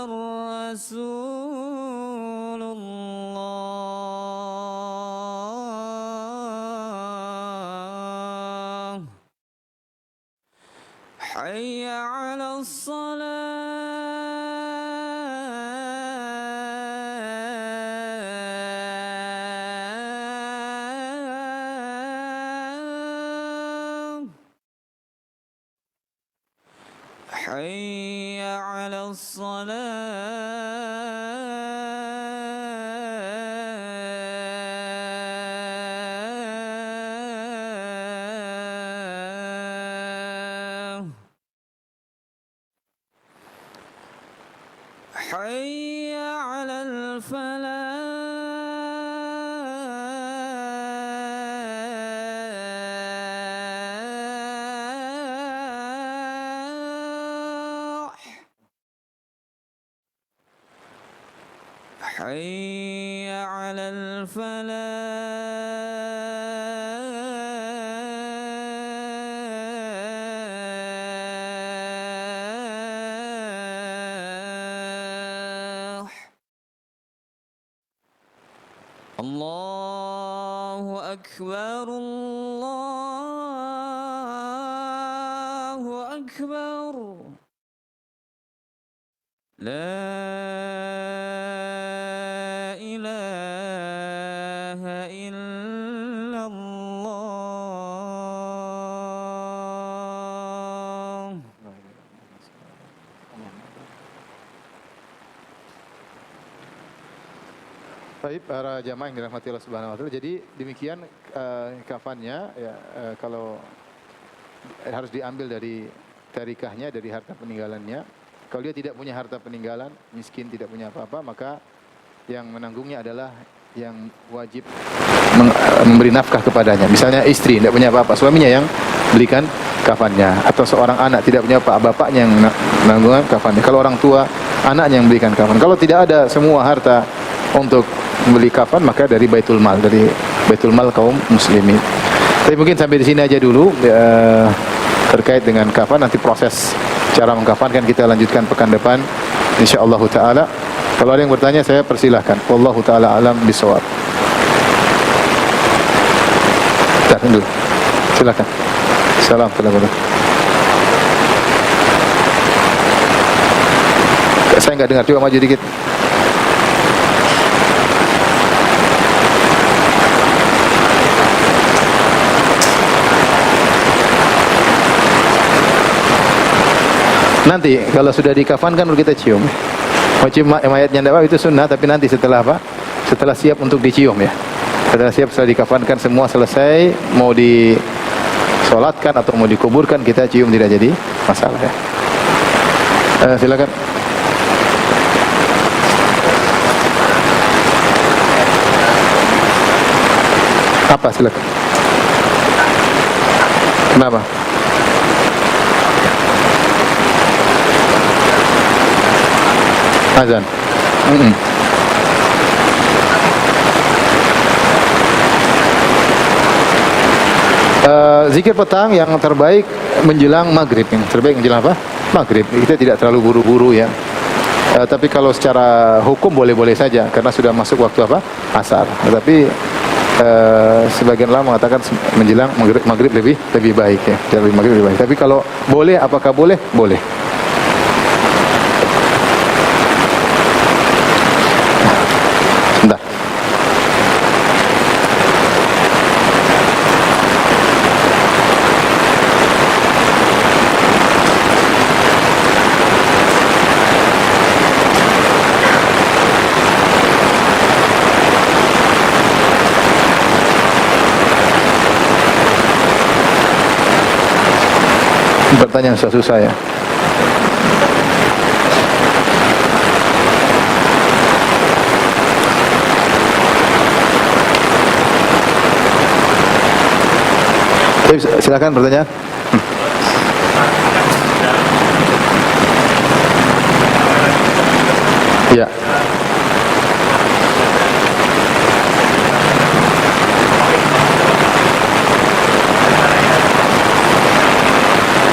Rasulullah. Hayya 'alas salah. Hayya 'alas salah. Hayya 'alal falah. Hayya 'alal falah. Allahu Akbar, Allahu Akbar. La ilaha illallah. Baik, para jamaah yang dirahmati Allah Subhanahu wa taala. Jadi demikian kafannya ya, kalau harus diambil dari tarikahnya, dari harta peninggalannya. Kalau dia tidak punya harta peninggalan, miskin, tidak punya apa-apa, maka yang menanggungnya adalah yang wajib memberi nafkah kepadanya. Misalnya istri tidak punya apa-apa, suaminya yang belikan kafannya, atau seorang anak tidak punya apa, bapaknya yang menanggung kafannya. Kalau orang tua, anaknya yang belikan kafan. Kalau tidak ada semua harta untuk membeli kafan, maka dari Baitul Mal, dari Baitul Mal kaum muslimin. Tapi mungkin sampai di sini aja dulu terkait dengan kafan. Nanti proses cara mengkafankan kita lanjutkan pekan depan insyaallah taala. Kalau ada yang bertanya saya persilahkan. Wallahu taala alam bisawab. Dulu. Silakan. Assalamualaikum. Saya enggak dengar, coba maju dikit. Nanti kalau sudah dikafankan baru kita cium. Mau cium mayatnya enggak apa, itu sunnah, tapi nanti setelah apa? Setelah siap untuk dicium ya. Setelah siap, setelah dikafankan semua selesai, mau disolatkan atau mau dikuburkan, kita cium, tidak jadi masalah ya. Silakan. Apa silakan? Kenapa? Azan. Zikir petang yang terbaik menjelang maghrib, yang terbaik menjelang apa? Maghrib. Kita tidak terlalu buru-buru ya. Tapi kalau secara hukum boleh-boleh saja karena sudah masuk waktu apa? Asar. Tetapi sebagian ulama mengatakan menjelang maghrib lebih baik ya. Lebih maghrib lebih baik. Tapi kalau boleh, apakah boleh? Boleh. Bentar. Pertanyaan susah ya. Silakan pertanyaan. Ya.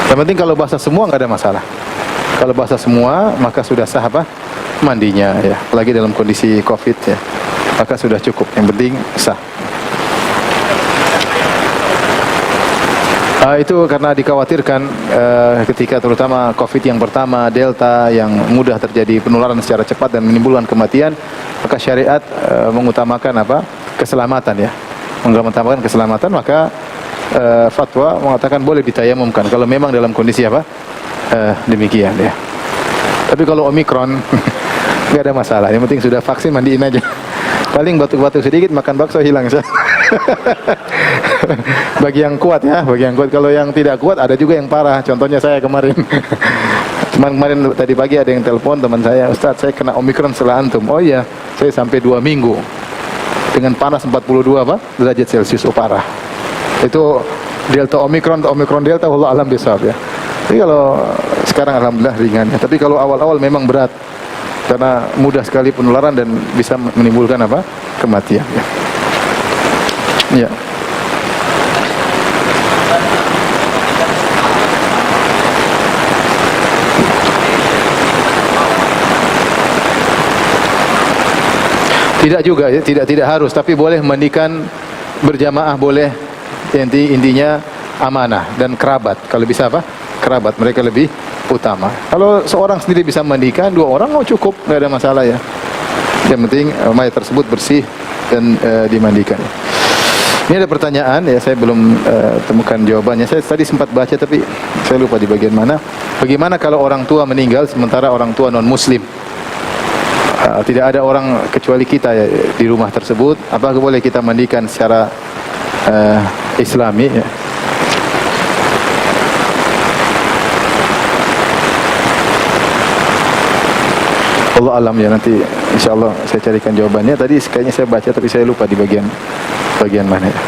Yang penting kalau basah semua nggak ada masalah. Kalau basah semua maka sudah sah apa? Mandinya ya. Lagi dalam kondisi COVID ya. Maka sudah cukup. Yang penting sah. Itu karena dikhawatirkan ketika terutama COVID yang pertama, Delta, yang mudah terjadi penularan secara cepat dan menimbulkan kematian, maka syariat mengutamakan apa? Keselamatan ya. Mengutamakan keselamatan, maka fatwa mengatakan boleh ditayamumkan kalau memang dalam kondisi apa? Demikian ya. Tapi kalau Omikron nggak ada masalah. Yang penting sudah vaksin, mandiin aja. Paling batuk-batuk sedikit, makan bakso hilang. Bagi yang kuat ya, bagi yang kuat. Kalau yang tidak kuat ada juga yang parah. Contohnya saya kemarin. Cuman kemarin tadi pagi ada yang telepon teman saya, Ustaz saya kena Omikron setelah antum. Oh iya, saya sampai 2 minggu dengan panas 42 apa? derajat Celcius. Oh parah. Itu Delta Omikron atau Omikron Delta, wallahu alam bisawab ya. Jadi kalau sekarang alhamdulillah ringan ya. Tapi kalau awal-awal memang berat karena mudah sekali penularan dan bisa menimbulkan apa? Kematian ya. Ya. Tidak juga ya, tidak harus, tapi boleh mandikan berjamaah boleh. Intinya amanah dan kerabat. Kalau bisa apa? Kerabat, mereka lebih utama. Kalau seorang sendiri bisa mandikan, 2 orang cukup, nggak ada masalah ya. Yang penting mayat tersebut bersih dan dimandikan. Ini ada pertanyaan ya, saya belum temukan jawabannya. Saya tadi sempat baca tapi saya lupa di bagian mana. Bagaimana kalau orang tua meninggal sementara orang tua non muslim? Tidak ada orang kecuali kita ya, di rumah tersebut. Apakah boleh kita mandikan secara Islami ya? Allah alam ya, nanti insyaallah saya carikan jawabannya. Tadi kayaknya saya baca tapi saya lupa di bagian mana ya.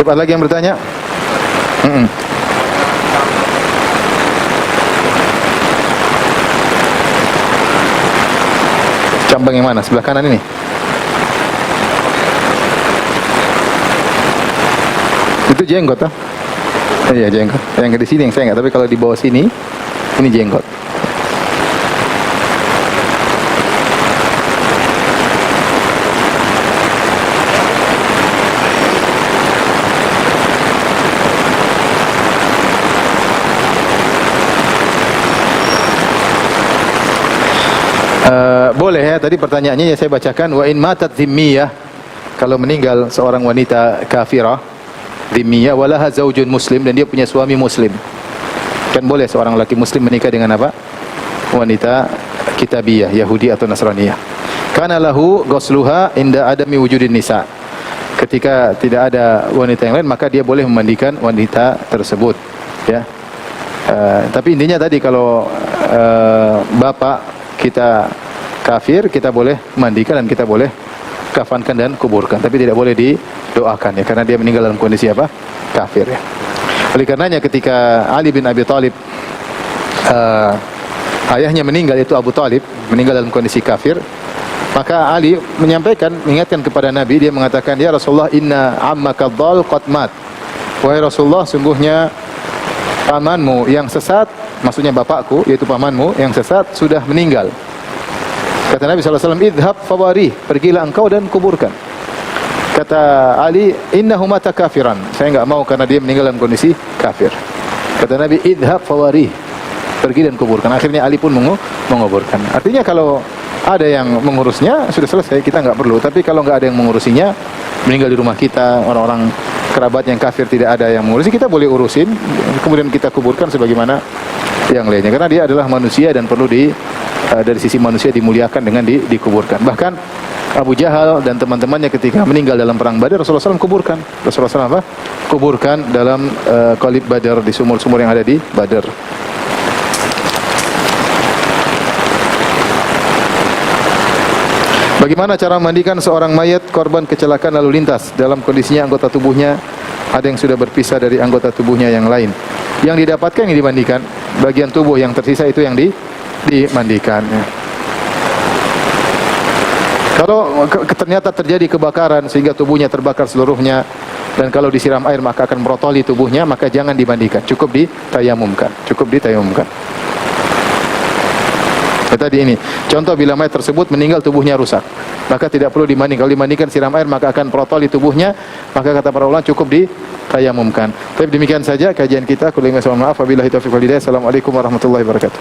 Ada lagi yang bertanya? Cabang yang mana? Sebelah kanan ini? Itu jenggot ah? Iya jenggot. Yang di sini yang saya enggak, tapi kalau di bawah sini ini jenggot. Boleh ya, tadi pertanyaannya ya saya bacakan. Wa in matat dhimmiyah, kalau meninggal seorang wanita kafirah dhimmiyah walaha zaujun muslim, dan dia punya suami muslim, kan boleh seorang laki muslim menikah dengan apa? Wanita kitabiyah, Yahudi atau Nasraniyah. Kana lahu ghusluha inda adami wujudin nisa, ketika tidak ada wanita yang lain maka dia boleh memandikan wanita tersebut ya. Tapi intinya tadi kalau bapak kita kafir, kita boleh mandikan dan kita boleh kafankan dan kuburkan, tapi tidak boleh didoakan ya, karena dia meninggal dalam kondisi apa? Kafir ya. Oleh karenanya ketika Ali bin Abi Thalib ayahnya meninggal, itu Abu Thalib meninggal dalam kondisi kafir, Maka Ali menyampaikan, mengingatkan kepada Nabi, dia mengatakan, "Ya Rasulullah, inna ammaka dhal qad mat." Wahai Rasulullah, sungguhnya pamanmu yang sesat, maksudnya bapakku, yaitu pamanmu yang sesat sudah meninggal. Kata Nabi SAW, "Idhab fawari," pergilah engkau dan kuburkan. Kata Ali, "Innahu mata kafiran." Saya enggak mau karena dia meninggal dalam kondisi kafir. Kata Nabi, "Idhab fawari," pergi dan kuburkan. Akhirnya Ali pun menguburkan. Artinya kalau ada yang mengurusnya, sudah selesai, kita enggak perlu. Tapi kalau enggak ada yang mengurusinya, meninggal di rumah kita, orang-orang kerabat yang kafir tidak ada yang mengurusi, kita boleh urusin, kemudian kita kuburkan sebagaimana yang lainnya. Karena dia adalah manusia dan perlu dari sisi manusia dimuliakan dengan dikuburkan. Bahkan Abu Jahal dan teman-temannya ketika meninggal dalam perang Badar, Rasulullah SAW kuburkan. Rasulullah SAW apa? Kuburkan dalam qalib Badar, di sumur-sumur yang ada di Badar. Bagaimana cara memandikan seorang mayat korban kecelakaan lalu lintas dalam kondisinya anggota tubuhnya ada yang sudah berpisah dari anggota tubuhnya yang lain? Yang didapatkan yang dimandikan, bagian tubuh yang tersisa itu yang dimandikan. Kalau ternyata terjadi kebakaran sehingga tubuhnya terbakar seluruhnya, dan kalau disiram air maka akan merotoli tubuhnya, maka jangan dimandikan, cukup ditayamumkan. Tadi ini contoh, bila mayat tersebut meninggal tubuhnya rusak, maka tidak perlu dimandikan. Kalau dimandikan siram air maka akan merotoli tubuhnya, maka kata para ulama cukup ditayamumkan. Tapi demikian saja kajian kita. Maaf, wabillahi taufiq wal hidayah. Assalamualaikum warahmatullahi wabarakatuh.